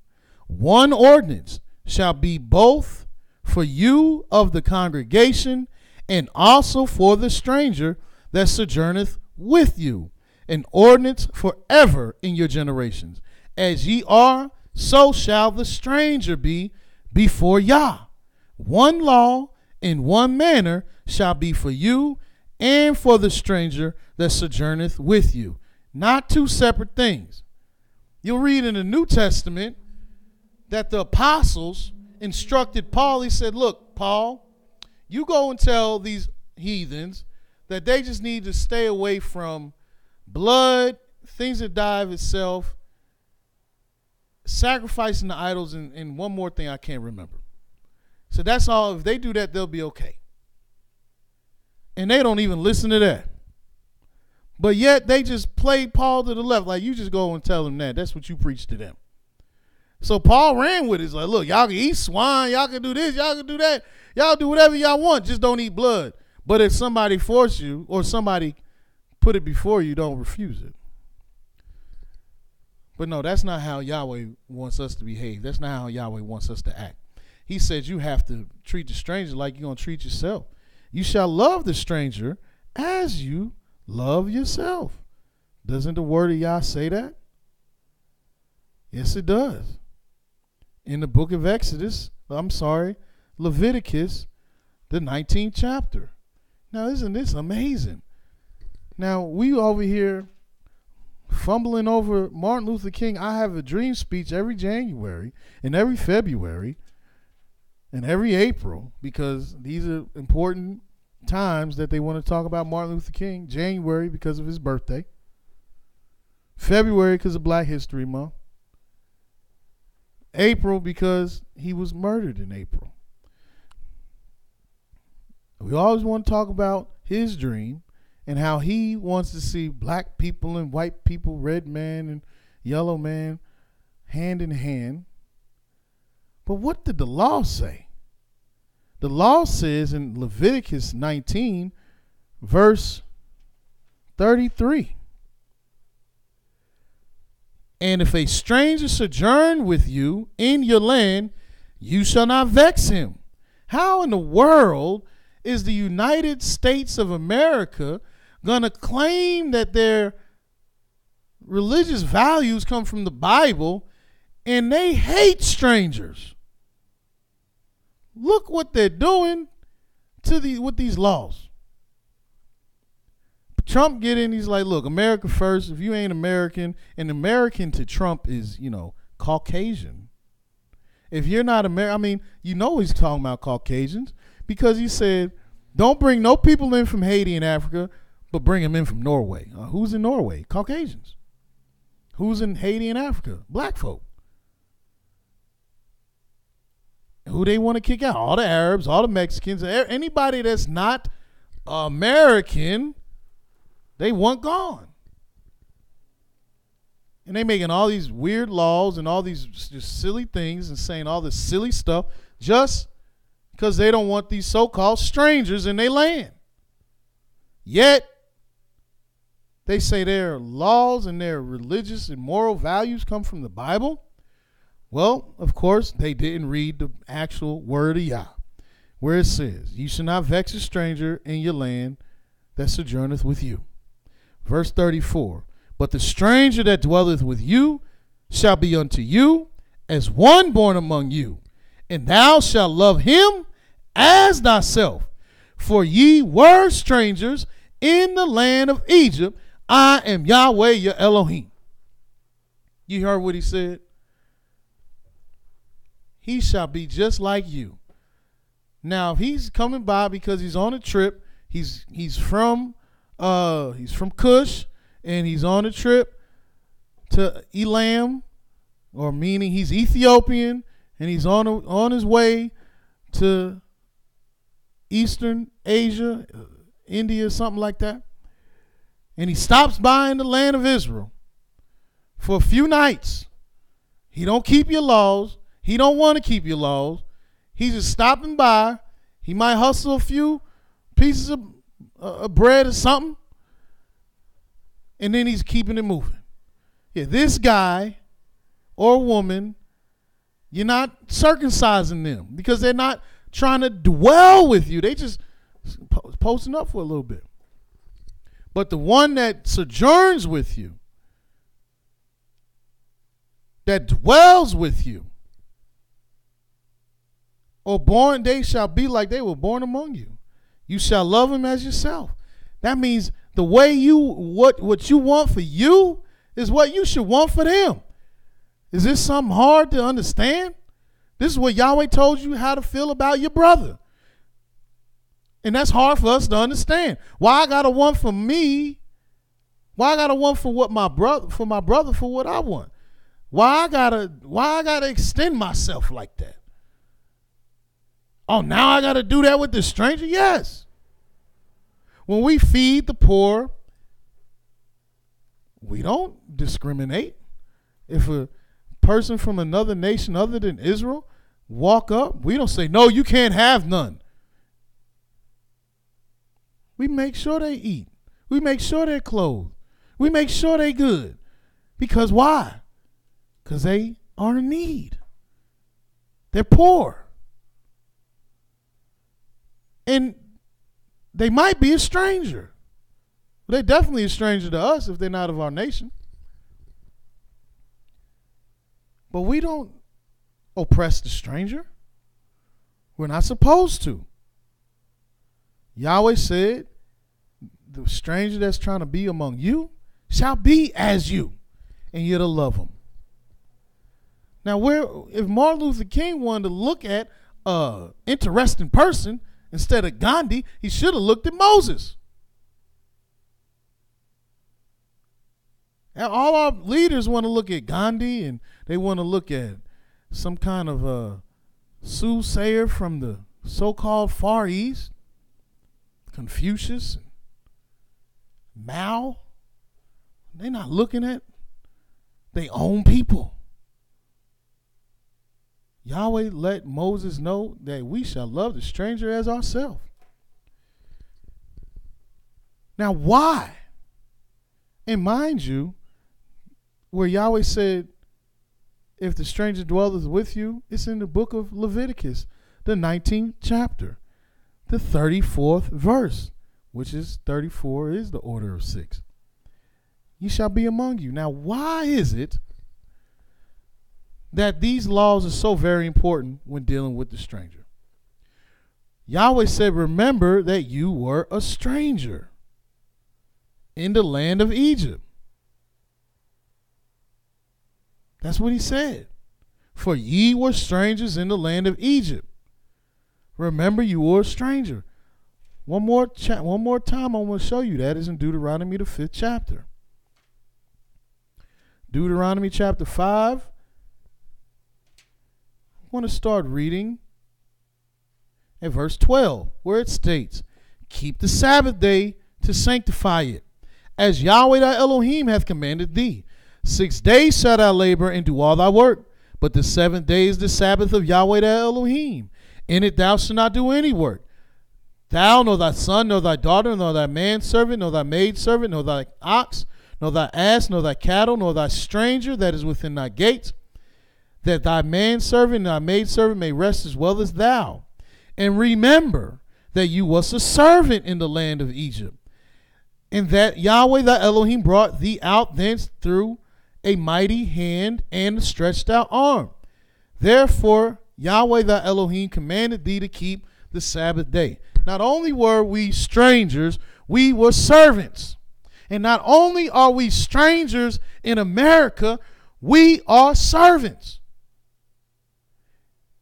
One ordinance shall be both for you of the congregation, and also for the stranger that sojourneth with you, an ordinance forever in your generations. As ye are, so shall the stranger be before Yah. One law in one manner shall be for you and for the stranger that sojourneth with you. Not two separate things. You'll read in the New Testament that the apostles instructed Paul. He said, look, Paul, you go and tell these heathens that they just need to stay away from blood, things that die of itself, sacrificing the idols, and one more thing I can't remember. So that's all. If they do that, they'll be okay. And they don't even listen to that. But yet they just played Paul to the left. Like, you just go and tell them that. That's what you preach to them. So Paul ran with it. He's like, look, y'all can eat swine. Y'all can do this. Y'all can do that. Y'all do whatever y'all want. Just don't eat blood. But if somebody force you or somebody put it before you, don't refuse it. But no, that's not how Yahweh wants us to behave. That's not how Yahweh wants us to act. He says you have to treat the stranger like you're going to treat yourself. You shall love the stranger as you love yourself. Doesn't the word of Yah say that? Yes, it does. In the book of Leviticus, the 19th chapter. Now, isn't this amazing? Now, we over here fumbling over Martin Luther King. I have a dream speech every January and every February and every April, because these are important times that they want to talk about Martin Luther King. January because of his birthday. February because of Black History Month. April because he was murdered in April. We always want to talk about his dream and how he wants to see black people and white people, red man and yellow man, hand in hand. But what did the law say? The law says in Leviticus 19, verse 33. And if a stranger sojourn with you in your land, you shall not vex him. How in the world is the United States of America going to claim that their religious values come from the Bible and they hate strangers? Look what they're doing with these laws. Trump get in, he's like, look, America first. If you ain't American, and American to Trump is, Caucasian. If you're not American, I mean, he's talking about Caucasians because he said, don't bring no people in from Haiti and Africa, but bring them in from Norway. Who's in Norway? Caucasians. Who's in Haiti and Africa? Black folk. Who they want to kick out? All the Arabs, all the Mexicans, anybody that's not American, they want gone. And they making all these weird laws and all these just silly things and saying all this silly stuff just because they don't want these so-called strangers in their land. Yet, they say their laws and their religious and moral values come from the Bible. Well, of course, they didn't read the actual word of Yah, where it says, you shall not vex a stranger in your land that sojourneth with you. Verse 34, but the stranger that dwelleth with you shall be unto you as one born among you, and thou shalt love him as thyself. For ye were strangers in the land of Egypt. I am Yahweh your Elohim. You heard what he said? He shall be just like you. Now, if he's coming by because he's on a trip, he's from Cush, and he's on a trip to Elam, or meaning he's Ethiopian, and he's on his way to Eastern Asia, India, something like that. And he stops by in the land of Israel for a few nights. He don't keep your laws. He don't want to keep your laws. He's just stopping by. He might hustle a few pieces of bread or something, and then he's keeping it moving. Yeah, this guy or woman, you're not circumcising them because they're not trying to dwell with you. They just posting up for a little bit. But the one that sojourns with you, that dwells with you, or born, they shall be like they were born among you. You shall love him as yourself. That means the way what you want for you is what you should want for them. Is this something hard to understand? This is what Yahweh told you how to feel about your brother. And that's hard for us to understand. Why I gotta want for me? Why I gotta want for what my brother for what I want? Why I gotta extend myself like that? Oh, now I gotta do that with the stranger? Yes. When we feed the poor, we don't discriminate. If a person from another nation other than Israel walk up, we don't say, no, you can't have none. We make sure they eat. We make sure they're clothed. We make sure they're good. Because why? Because they are in need. They're poor. And they might be a stranger. They're definitely a stranger to us if they're not of our nation. But we don't oppress the stranger. We're not supposed to. Yahweh said, the stranger that's trying to be among you shall be as you, and you're to love him. Now, if Martin Luther King wanted to look at an interesting person instead of Gandhi, he should have looked at Moses. And all our leaders want to look at Gandhi, and they want to look at some kind of soothsayer from the so-called Far East, Confucius, Mao. They're not looking at their own people. Yahweh let Moses know that we shall love the stranger as ourselves. Now, why? And mind you, where Yahweh said, if the stranger dwelleth with you, it's in the book of Leviticus, the 19th chapter, the 34th verse, which is 34 is the order of 6. Ye shall be among you. Now, why is it that these laws are so very important when dealing with the stranger? Yahweh said, remember that you were a stranger in the land of Egypt. That's what he said. For ye were strangers in the land of Egypt. Remember, you were a stranger. One more time, I want to show you that is in Deuteronomy, the 5th chapter. Deuteronomy chapter 5. I want to start reading at verse 12, where it states, keep the Sabbath day to sanctify it, as Yahweh thy Elohim hath commanded thee. 6 days shalt thou labor and do all thy work, but the 7th day is the Sabbath of Yahweh thy Elohim. In it thou shalt not do any work. Thou, nor thy son, nor thy daughter, nor thy manservant, nor thy maidservant, nor thy ox, nor thy ass, nor thy cattle, nor thy stranger that is within thy gates, that thy manservant and thy maidservant may rest as well as thou. And remember that you was a servant in the land of Egypt, and that Yahweh thy Elohim brought thee out thence through a mighty hand and a stretched out arm. Therefore Yahweh thy Elohim commanded thee to keep the Sabbath day. Not only were we strangers, we were servants. And not only are we strangers in America, we are servants.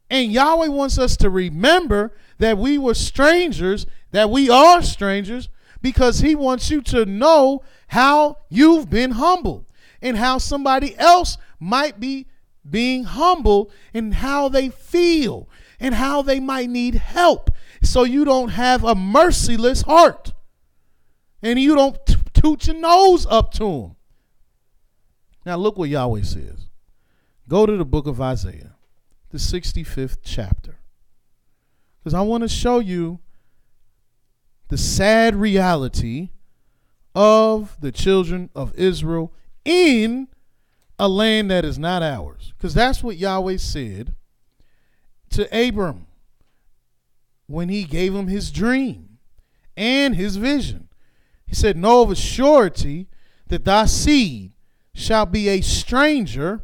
And Yahweh wants us to remember that we were strangers, that we are strangers, because he wants you to know how you've been humbled and how somebody else might be being humbled and how they feel and how they might need help, so you don't have a merciless heart and you don't toot your nose up to them. Now look what Yahweh says. Go to the book of Isaiah, the 65th chapter, because I want to show you the sad reality of the children of Israel in a land that is not ours. Because that's what Yahweh said to Abram when he gave him his dream and his vision. He said, know of a surety that thy seed shall be a stranger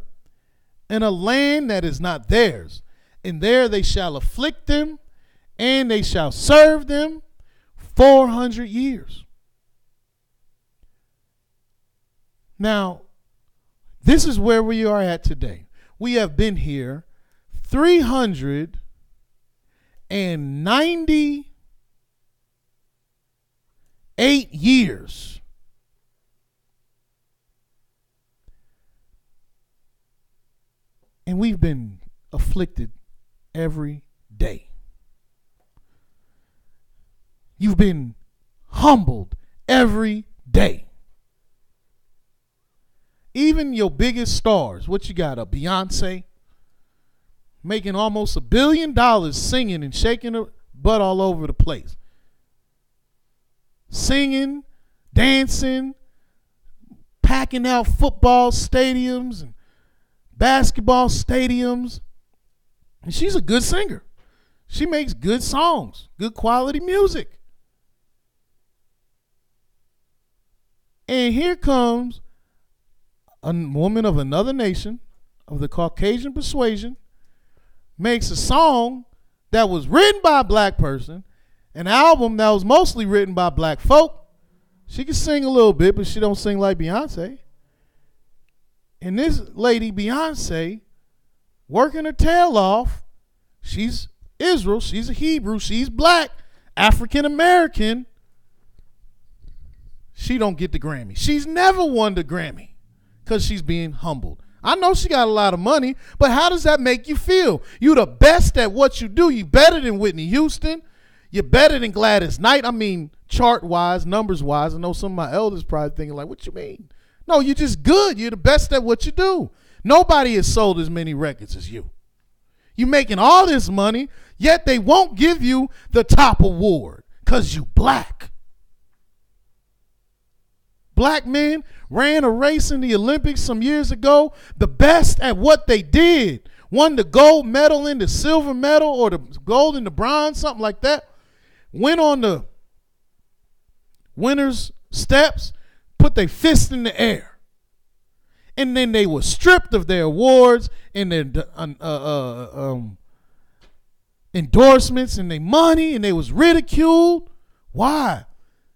in a land that is not theirs, and there they shall afflict them, and they shall serve them 400 years. Now, this is where we are at today. We have been here 398 years. And we've been afflicted every day. You've been humbled every day. Even your biggest stars, what you got, a Beyonce, making almost $1 billion singing and shaking her butt all over the place. Singing, dancing, packing out football stadiums and basketball stadiums. And she's a good singer. She makes good songs, good quality music. And here comes a woman of another nation, of the Caucasian persuasion, makes a song that was written by a black person, an album that was mostly written by black folk. She can sing a little bit, but she don't sing like Beyonce. And this lady, Beyonce, working her tail off. She's Israel. She's a Hebrew. She's black, African American. She don't get the Grammy. She's never won the Grammy because she's being humbled. I know she got a lot of money, but how does that make you feel? You the best at what you do. You better than Whitney Houston. You're better than Gladys Knight. I mean, chart-wise, numbers-wise. I know some of my elders probably thinking like, what you mean? No, you're just good. You're the best at what you do. Nobody has sold as many records as you. You're making all this money, yet they won't give you the top award because you black. black men ran a race in the Olympics some years ago, the best at what they did, won the gold medal and the silver medal, or the gold and the bronze, something like that, went on the winner's steps, put their fist in the air. And then they were stripped of their awards and their endorsements and their money, and they was ridiculed. Why?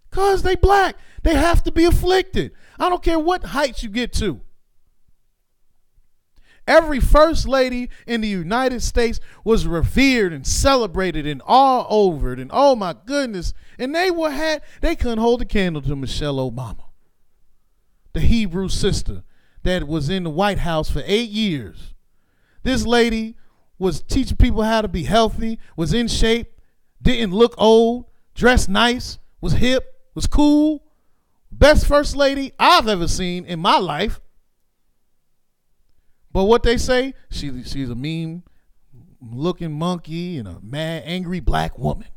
Because they black. They have to be afflicted. I don't care what heights you get to. Every first lady in the United States was revered and celebrated and all over it. And oh my goodness. And they couldn't hold a candle to Michelle Obama, the Hebrew sister that was in the White House for 8 years. This lady was teaching people how to be healthy, was in shape, didn't look old, dressed nice, was hip, was cool. Best first lady I've ever seen in my life. But what they say, she's a mean looking monkey and a mad, angry black woman.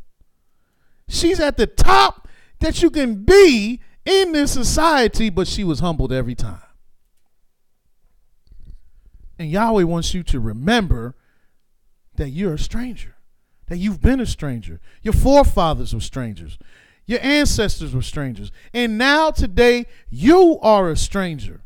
She's at the top that you can be in this society, but she was humbled every time. And Yahweh wants you to remember that you're a stranger, that you've been a stranger. Your forefathers were strangers. Your ancestors were strangers. And now today, you are a stranger.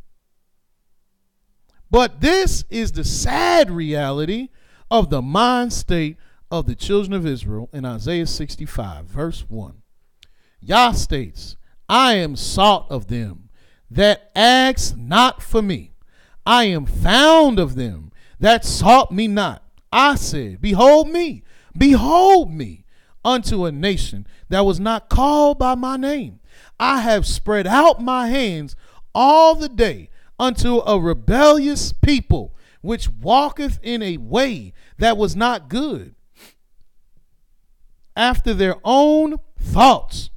But this is the sad reality of the mind state of the children of Israel in Isaiah 65, verse 1. Yah states, I am sought of them that ask not for me. I am found of them that sought me not. I said, behold me, unto a nation that was not called by my name. I have spread out my hands all the day unto a rebellious people, which walketh in a way that was not good, after their own thoughts,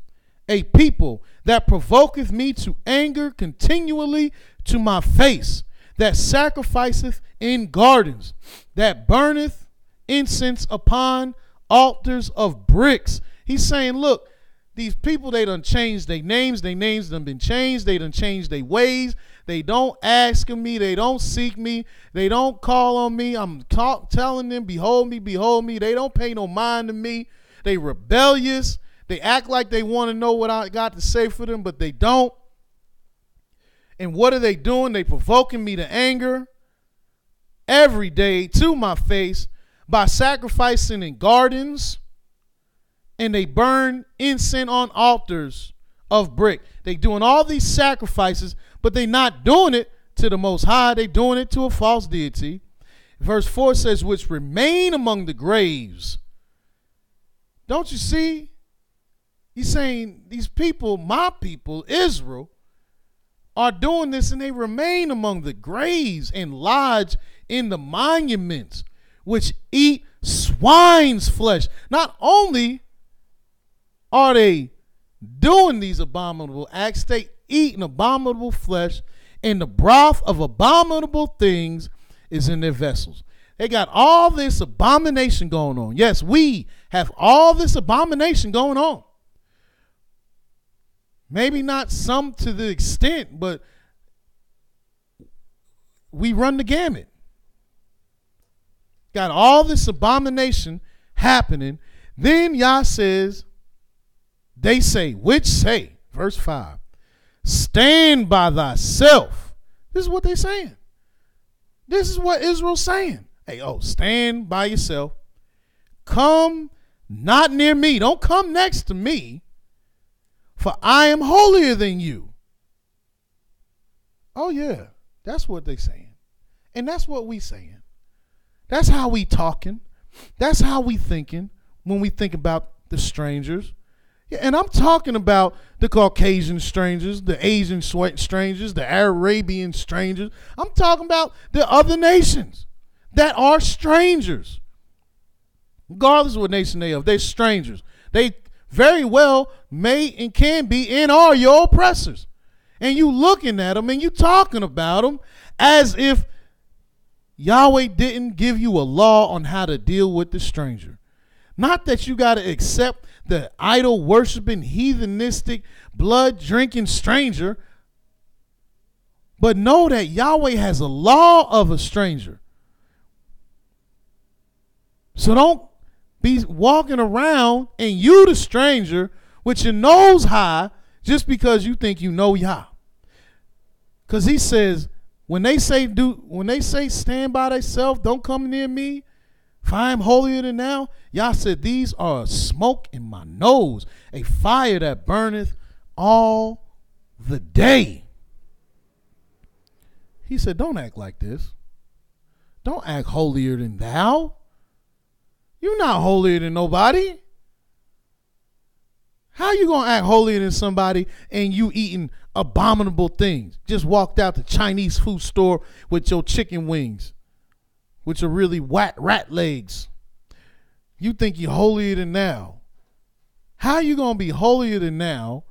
a people that provoketh me to anger continually to my face, that sacrificeth in gardens, that burneth incense upon altars of bricks. He's saying, look, these people, they done changed their names done been changed, they done changed their ways, they don't ask of me, they don't seek me, they don't call on me, I'm telling them, behold me, they don't pay no mind to me, they rebellious, they act like they want to know what I got to say for them, but they don't. And what are they doing? They provoking me to anger every day to my face by sacrificing in gardens, and they burn incense on altars of brick. They doing all these sacrifices, but they not doing it to the Most High. They doing it to a false deity. Verse 4 says, which remain among the graves. Don't you see? He's saying these people, my people, Israel, are doing this, and they remain among the graves and lodge in the monuments, which eat swine's flesh. Not only are they doing these abominable acts, they eat an abominable flesh, and the broth of abominable things is in their vessels. They got all this abomination going on. Yes, we have all this abomination going on. Maybe not some to the extent, but we run the gamut. Got all this abomination happening. Then Yah says, they say, which say, verse 5, stand by thyself. This is what they're saying. This is what Israel's saying. Hey, stand by yourself. Come not near me. Don't come next to me. For I am holier than you. Oh, yeah. That's what they saying. And that's what we saying. That's how we talking. That's how we thinking when we think about the strangers. Yeah, and I'm talking about the Caucasian strangers, the Asian strangers, the Arabian strangers. I'm talking about the other nations that are strangers. Regardless of what nation they are, they're strangers. They very well may and can be and are your oppressors. And you looking at them and you talking about them as if Yahweh didn't give you a law on how to deal with the stranger. Not that you got to accept the idol worshiping, heathenistic, blood drinking stranger. But know that Yahweh has a law of a stranger. So don't be walking around and you the stranger with your nose high just because you think you know Yah. Because he says, when they say stand by thyself, don't come near me, for I am holier than thou, Yah said, these are a smoke in my nose, a fire that burneth all the day. He said, don't act like this. Don't act holier than thou. You're not holier than nobody. How you going to act holier than somebody and you eating abominable things? Just walked out the Chinese food store with your chicken wings, which are really rat legs. You think you're holier than thou. How you going to be holier than thou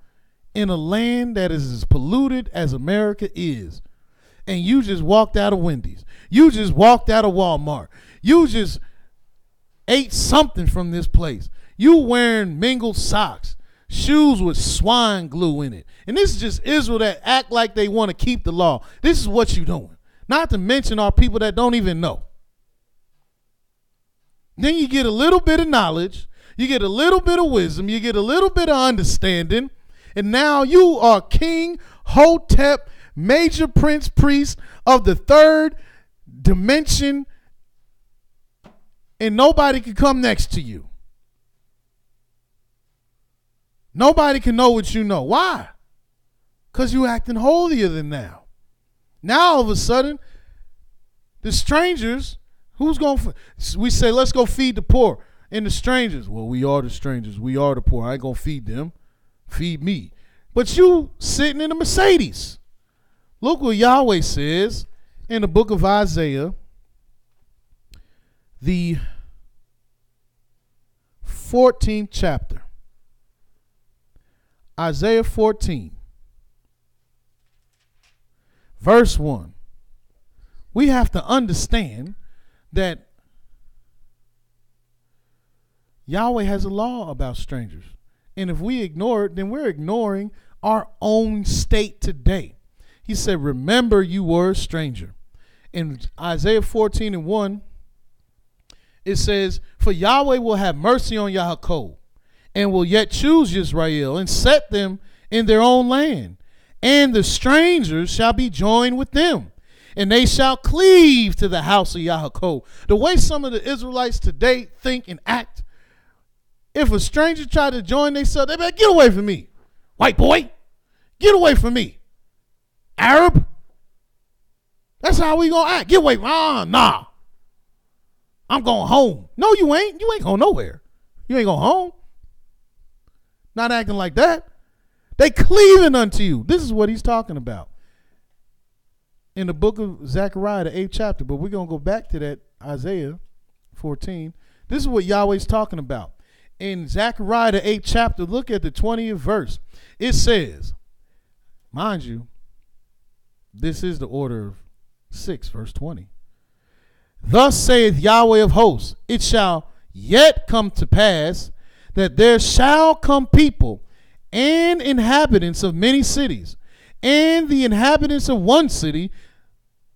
in a land that is as polluted as America is? And you just walked out of Wendy's. You just walked out of Walmart. You just ate something from this place. You wearing mingled socks, shoes with swine glue in it. And this is just Israel that act like they want to keep the law. This is what you're doing. Not to mention our people that don't even know. Then you get a little bit of knowledge. You get a little bit of wisdom. You get a little bit of understanding. And now you are King Hotep, major prince priest of the third dimension, and nobody can come next to you. Nobody can know what you know. Why? Because you acting holier than thou. Now all of a sudden, the strangers, who's going to, we say, let's go feed the poor. And the strangers, well, we are the strangers. We are the poor. I ain't going to feed them. Feed me. But you sitting in a Mercedes. Look what Yahweh says in the book of Isaiah, the 14th chapter. Isaiah 14, verse 1. We have to understand that Yahweh has a law about strangers. And if we ignore it, then we're ignoring our own state today. He said, remember you were a stranger. In Isaiah 14 and 1, it says, for Yahweh will have mercy on Yaakov, and will yet choose Yisrael, and set them in their own land. And the strangers shall be joined with them, and they shall cleave to the house of Yaakov. The way some of the Israelites today think and act, if a stranger tried to join themselves, they better get away from me. White boy, get away from me. Arab, that's how we gonna act. Get away from nah. I'm going home. No, you ain't. You ain't going nowhere. You ain't going home. Not acting like that. They cleaving unto you. This is what he's talking about in the book of Zechariah, the 8th chapter. But we're going to go back to that Isaiah 14. This is what Yahweh's talking about. In Zechariah, the 8th chapter, look at the 20th verse. It says, mind you, this is the order of 6, verse 20. Thus saith Yahweh of hosts, it shall yet come to pass that there shall come people and inhabitants of many cities, and the inhabitants of one city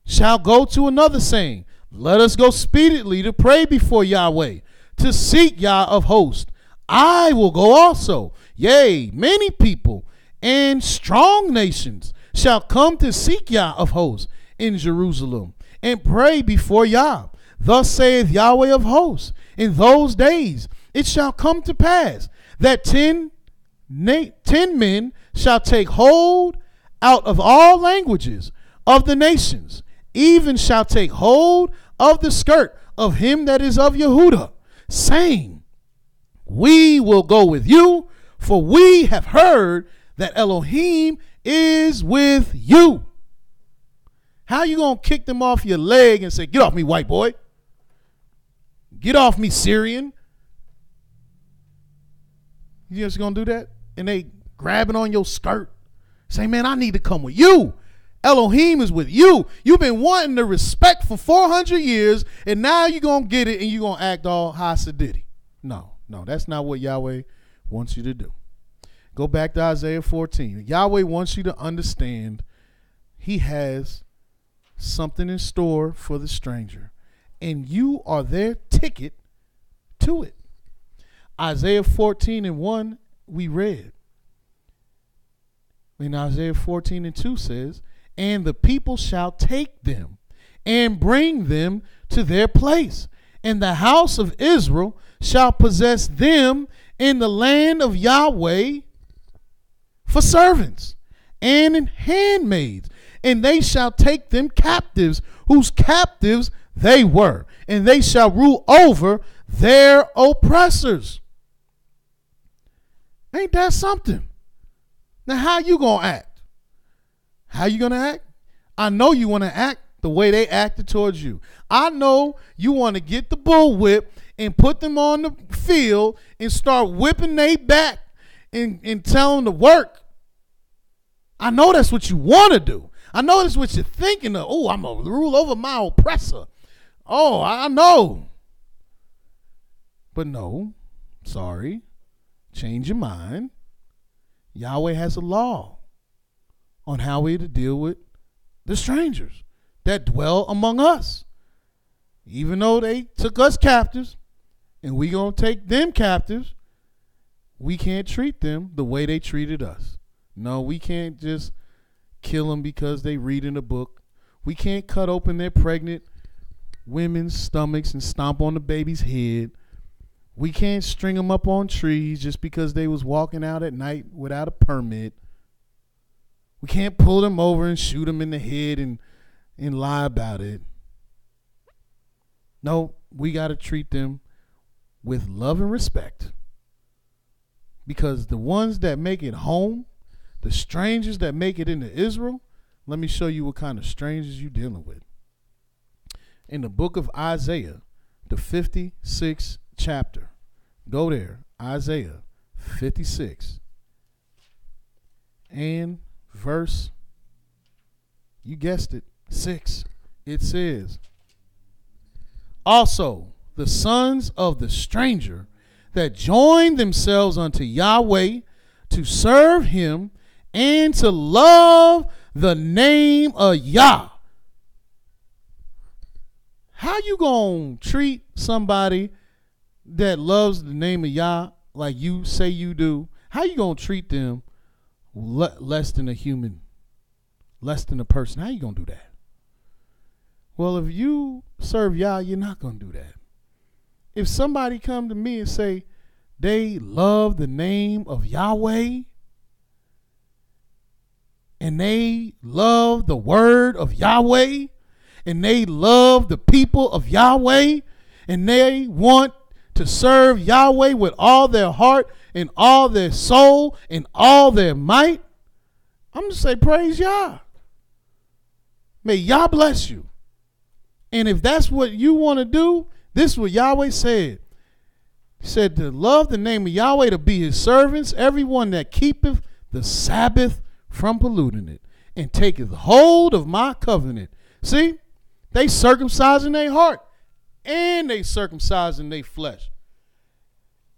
shall go to another, saying, let us go speedily to pray before Yahweh, to seek Yah of hosts. I will go also. Yea, many people and strong nations shall come to seek Yah of hosts in Jerusalem, and pray before Yah. Thus saith Yahweh of hosts, in those days it shall come to pass that 10 men shall take hold out of all languages of the nations, even shall take hold of the skirt of him that is of Yehudah, saying, we will go with you, for we have heard that Elohim is with you. How you going to kick them off your leg and say, get off me, white boy? Get off me, Syrian. You just going to do that? And they grabbing on your skirt. Say, man, I need to come with you. Elohim is with you. You've been wanting the respect for 400 years, and now you're going to get it, and you're going to act all Hasidity. No, that's not what Yahweh wants you to do. Go back to Isaiah 14. Yahweh wants you to understand he has something in store for the stranger, and you are their ticket to it. Isaiah 14:1 we read. In Isaiah 14:2 says, and the people shall take them and bring them to their place, and the house of Israel shall possess them in the land of Yahweh for servants and in handmaids, and they shall take them captives, whose captives they were, and they shall rule over their oppressors. Ain't that something? Now, how you going to act? How you going to act? I know you want to act the way they acted towards you. I know you want to get the bullwhip and put them on the field and start whipping their back and tell them to work. I know that's what you want to do. I know that's what you're thinking of. Oh, I'm going to rule over my oppressor. Oh, I know. But no, sorry. Change your mind. Yahweh has a law on how we to deal with the strangers that dwell among us. Even though they took us captives and we going to take them captives, we can't treat them the way they treated us. No, we can't just kill them because they read in a book. We can't cut open their pregnant women's stomachs and stomp on the baby's head. We can't string them up on trees just because they was walking out at night without a permit. We can't pull them over and shoot them in the head and lie about it. No, we got to treat them with love and respect. Because the ones that make it home, the strangers that make it into Israel, let me show you what kind of strangers you're dealing with. In the book of Isaiah, the 56th chapter. Go there, Isaiah 56 and verse, you guessed it, 6. It says, also the sons of the stranger that join themselves unto Yahweh to serve him and to love the name of Yah. How you gonna treat somebody that loves the name of Yah like you say you do? How you gonna treat them less than a human, less than a person? How you gonna do that? Well, if you serve Yah, you're not gonna do that. If somebody come to me and say they love the name of Yahweh and they love the word of Yahweh and they love the people of Yahweh and they want to serve Yahweh with all their heart and all their soul and all their might, I'm going to say praise Yah. May Yah bless you. And if that's what you want to do, this is what Yahweh said. He said to love the name of Yahweh, to be his servants, everyone that keepeth the Sabbath from polluting it, and taketh hold of my covenant. See, they circumcising their heart, and they circumcising their flesh.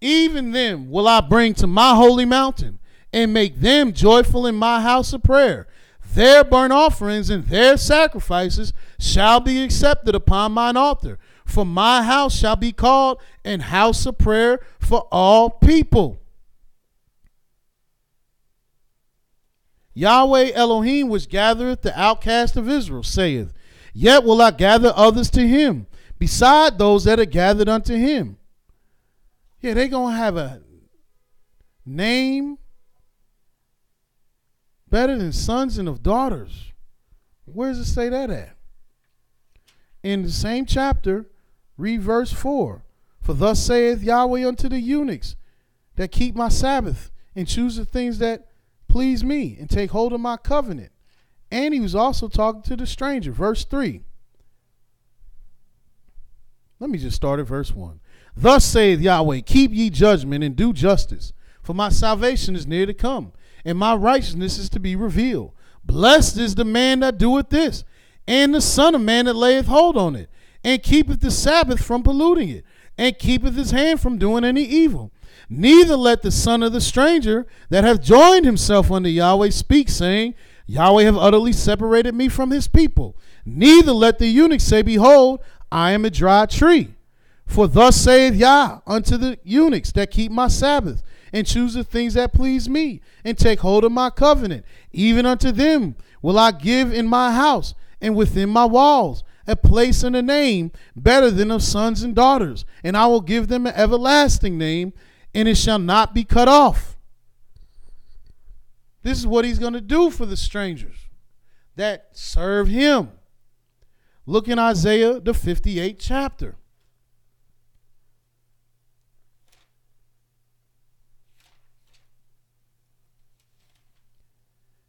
Even them will I bring to my holy mountain, and make them joyful in my house of prayer. Their burnt offerings and their sacrifices shall be accepted upon mine altar. For my house shall be called an house of prayer for all people. Yahweh Elohim, which gathereth the outcast of Israel, saith, yet will I gather others to him, beside those that are gathered unto him. Yeah, they going to have a name better than sons and of daughters. Where does it say that at? In the same chapter, read verse 4. For thus saith Yahweh unto the eunuchs that keep my Sabbath and choose the things that please me and take hold of my covenant. And he was also talking to the stranger. Verse 3. Let me just start at verse 1. Thus saith Yahweh, keep ye judgment and do justice, for my salvation is near to come, and my righteousness is to be revealed. Blessed is the man that doeth this, and the son of man that layeth hold on it, and keepeth the Sabbath from polluting it, and keepeth his hand from doing any evil. Neither let the son of the stranger that hath joined himself unto Yahweh speak, saying, Yahweh have utterly separated me from his people. Neither let the eunuch say, behold, I am a dry tree. For thus saith Yah unto the eunuchs that keep my Sabbath, and choose the things that please me, and take hold of my covenant. Even unto them will I give in my house, and within my walls, a place and a name better than of sons and daughters. And I will give them an everlasting name, and it shall not be cut off. This is what he's going to do for the strangers that serve him. Look in Isaiah, the 58th chapter.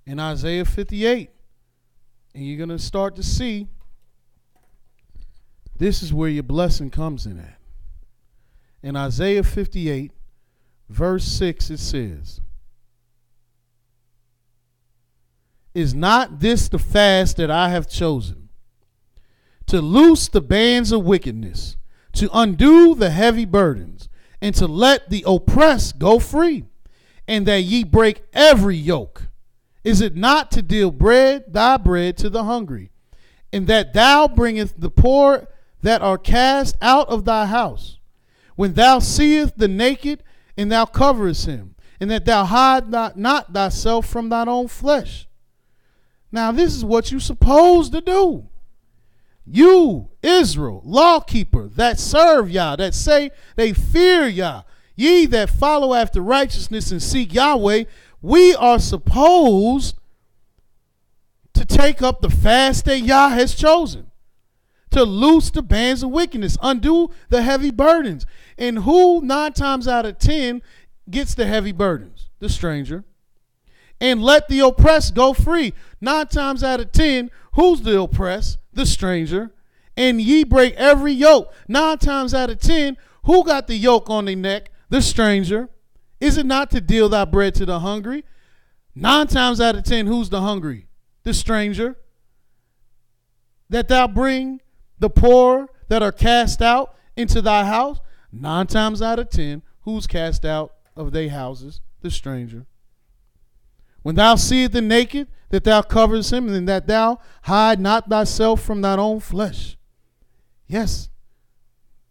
In Isaiah 58, and you're going to start to see this is where your blessing comes in at. In Isaiah 58, verse 6, it says, is not this the fast that I have chosen? To loose the bands of wickedness, to undo the heavy burdens, and to let the oppressed go free, and that ye break every yoke. Is it not to deal thy bread to the hungry, and that thou bringest the poor that are cast out of thy house? When thou seest the naked, and thou coverest him, and that thou hide not thyself from thine own flesh. Now this is what you're supposed to do. You, Israel, lawkeeper, that serve Yah, that say they fear Yah, ye that follow after righteousness and seek Yahweh, we are supposed to take up the fast that Yah has chosen, to loose the bands of wickedness, undo the heavy burdens. And who 9 times out of 10 gets the heavy burdens? The stranger. And let the oppressed go free. 9 times out of 10, who's the oppressed? The stranger. And ye break every yoke. 9 times out of 10, who got the yoke on their neck? The stranger. Is it not to deal thy bread to the hungry? 9 times out of 10, who's the hungry? The stranger. That thou bring the poor that are cast out into thy house? 9 times out of 10, who's cast out of their houses? The stranger. When thou seest the naked, that thou coverest him, and that thou hide not thyself from thine own flesh. Yes,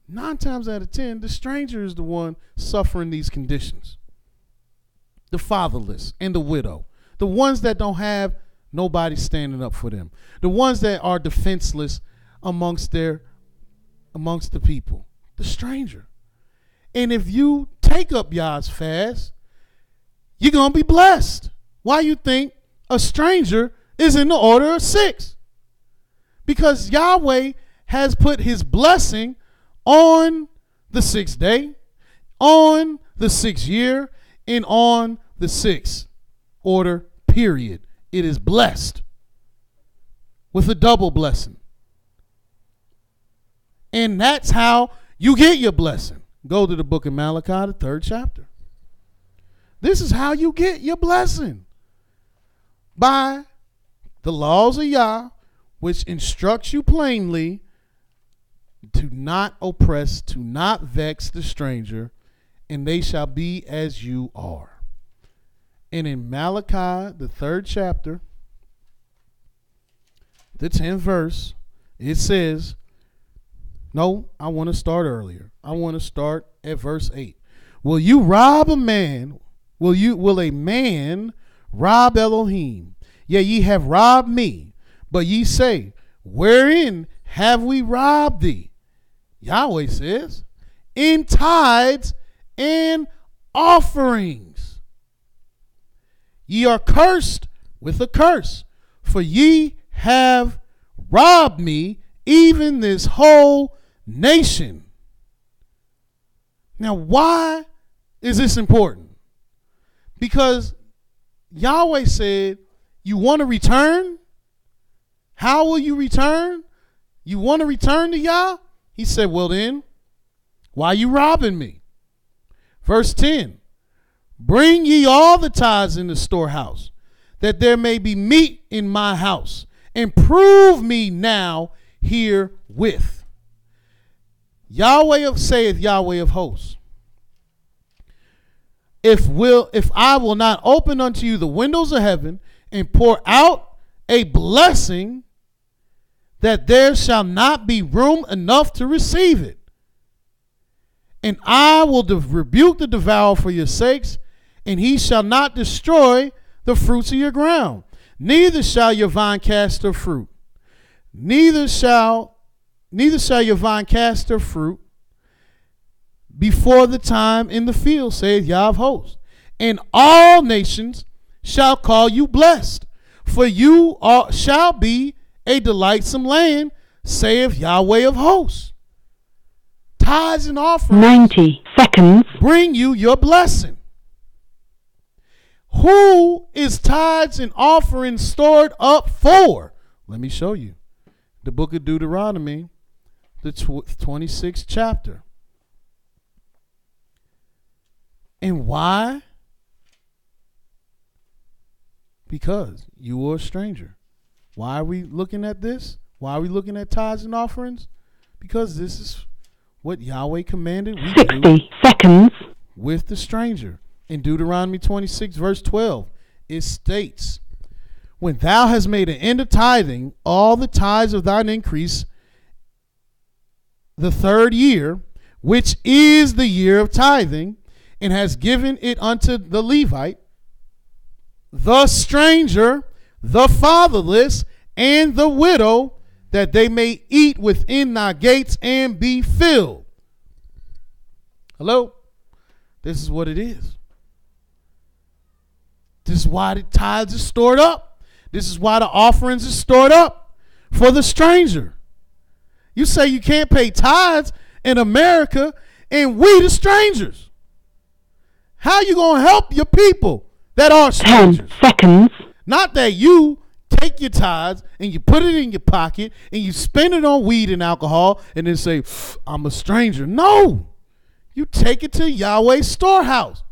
9 times out of 10, the stranger is the one suffering these conditions. The fatherless and the widow. The ones that don't have nobody standing up for them. The ones that are defenseless amongst the people. The stranger. And if you take up Yah's fast, you're going to be blessed. Why you think a stranger is in the order of 6? Because Yahweh has put his blessing on the 6th day, on the 6th year, and on the 6th order, period. It is blessed with a double blessing. And that's how you get your blessing. Go to the book of Malachi, the 3rd chapter. This is how you get your blessing. By the laws of Yah, which instructs you plainly to not oppress, to not vex the stranger, and they shall be as you are. And in Malachi, the 3rd chapter, the 10th verse, it says, no, I want to start earlier. I want to start at verse 8. Will you rob a man? Will a man rob Elohim? Yea, ye have robbed me. But ye say, wherein have we robbed thee? Yahweh says, in tithes and offerings. Ye are cursed with a curse, for ye have robbed me, even this whole nation. Now, why is this important? Because Yahweh said, you want to return? How will you return? You want to return to Yah? He said, well then, why are you robbing me? Verse 10, bring ye all the tithes in the storehouse, that there may be meat in my house, and prove me now herewith. Yahweh saith Yahweh of hosts, if I will not open unto you the windows of heaven and pour out a blessing that there shall not be room enough to receive it. And I will rebuke the devourer for your sakes, and he shall not destroy the fruits of your ground. Neither shall your vine cast her fruit. Neither shall your vine cast her fruit before the time in the field, saith Yah of hosts. And all nations shall call you blessed, for you shall be a delightsome land, saith Yahweh of hosts. Tithes and offerings 90 seconds. Bring you your blessing. Who is tithes and offerings stored up for? Let me show you. The book of Deuteronomy, the 26th chapter. And why? Because you were a stranger. Why are we looking at this? Why are we looking at tithes and offerings? Because this is what Yahweh commanded we 60 do seconds. with the stranger. In Deuteronomy 26, verse 12, it states, when thou hast made an end of tithing, all the tithes of thine increase, the third year, which is the year of tithing, and has given it unto the Levite, the stranger, the fatherless, and the widow, that they may eat within thy gates and be filled. Hello? This is what it is. This is why the tithes are stored up. This is why the offerings are stored up for the stranger. You say you can't pay tithes in America, and we the strangers. How you going to help your people that are strangers? 10 seconds. Not that you take your tithes and you put it in your pocket and you spend it on weed and alcohol and then say, I'm a stranger. No. You take it to Yahweh's storehouse.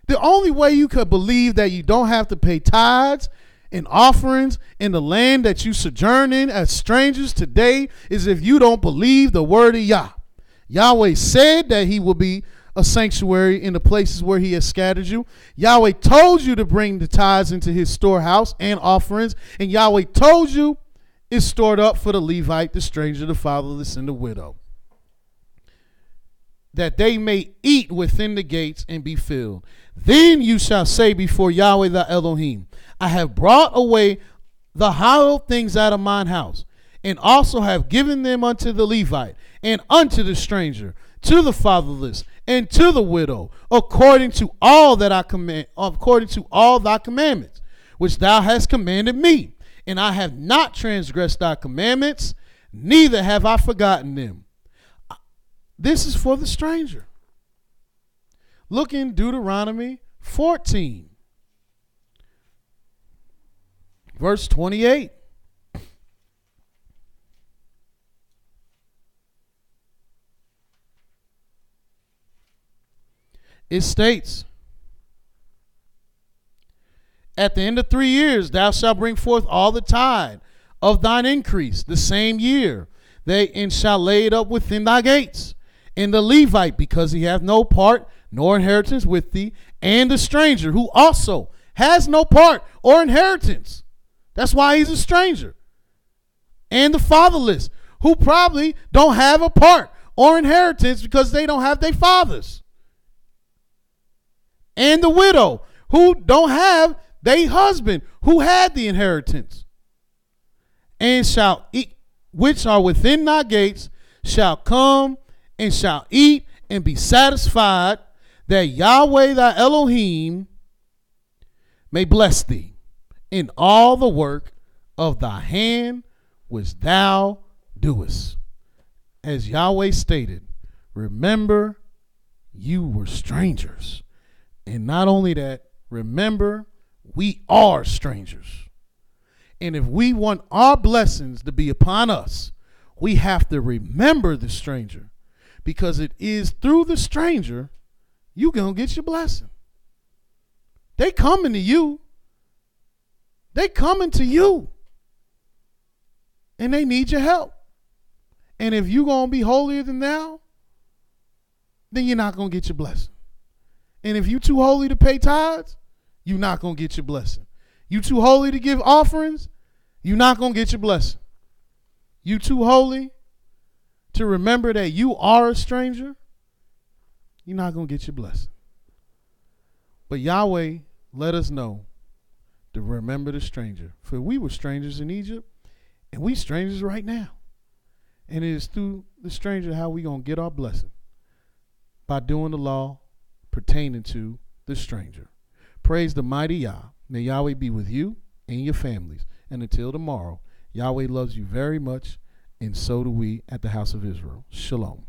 The only way you could believe that you don't have to pay tithes and offerings in the land that you sojourn in as strangers today is if you don't believe the word of Yah. Yahweh said that he will be a sanctuary in the places where he has scattered you. Yahweh told you to bring the tithes into his storehouse and offerings, and Yahweh told you it's stored up for the Levite, the stranger, the fatherless, and the widow, that they may eat within the gates and be filled. Then you shall say before Yahweh thy Elohim, I have brought away the hallowed things out of mine house, and also have given them unto the Levite, and unto the stranger, to the fatherless, and to the widow, according to all that I command, according to all thy commandments, which thou hast commanded me. And I have not transgressed thy commandments, neither have I forgotten them. This is for the stranger. Look in Deuteronomy 14, verse 28. It states, at the end of 3 years, thou shalt bring forth all the tithe of thine increase the same year, and shall lay it up within thy gates. And the Levite, because he hath no part nor inheritance with thee, and the stranger, who also has no part or inheritance. That's why he's a stranger. And the fatherless, who probably don't have a part or inheritance because they don't have their fathers. And the widow, who don't have their husband, who had the inheritance. And shall eat, which are within thy gates, shall come and shall eat and be satisfied, that Yahweh thy Elohim may bless thee in all the work of thy hand which thou doest. As Yahweh stated, remember you were strangers. And not only that, remember we are strangers. And if we want our blessings to be upon us, we have to remember the stranger, because it is through the stranger you're going to get your blessing. They coming to you. They coming to you. And they need your help. And if you're going to be holier than thou, then you're not going to get your blessing. And if you're too holy to pay tithes, you're not going to get your blessing. You too holy to give offerings, you're not going to get your blessing. You too holy to remember that you are a stranger, you're not going to get your blessing. But Yahweh let us know to remember the stranger. For we were strangers in Egypt, and we strangers right now. And it is through the stranger how we going to get our blessing. By doing the law pertaining to the stranger. Praise the mighty Yah. May Yahweh be with you and your families. And until tomorrow, Yahweh loves you very much, and so do we at the house of Israel. Shalom.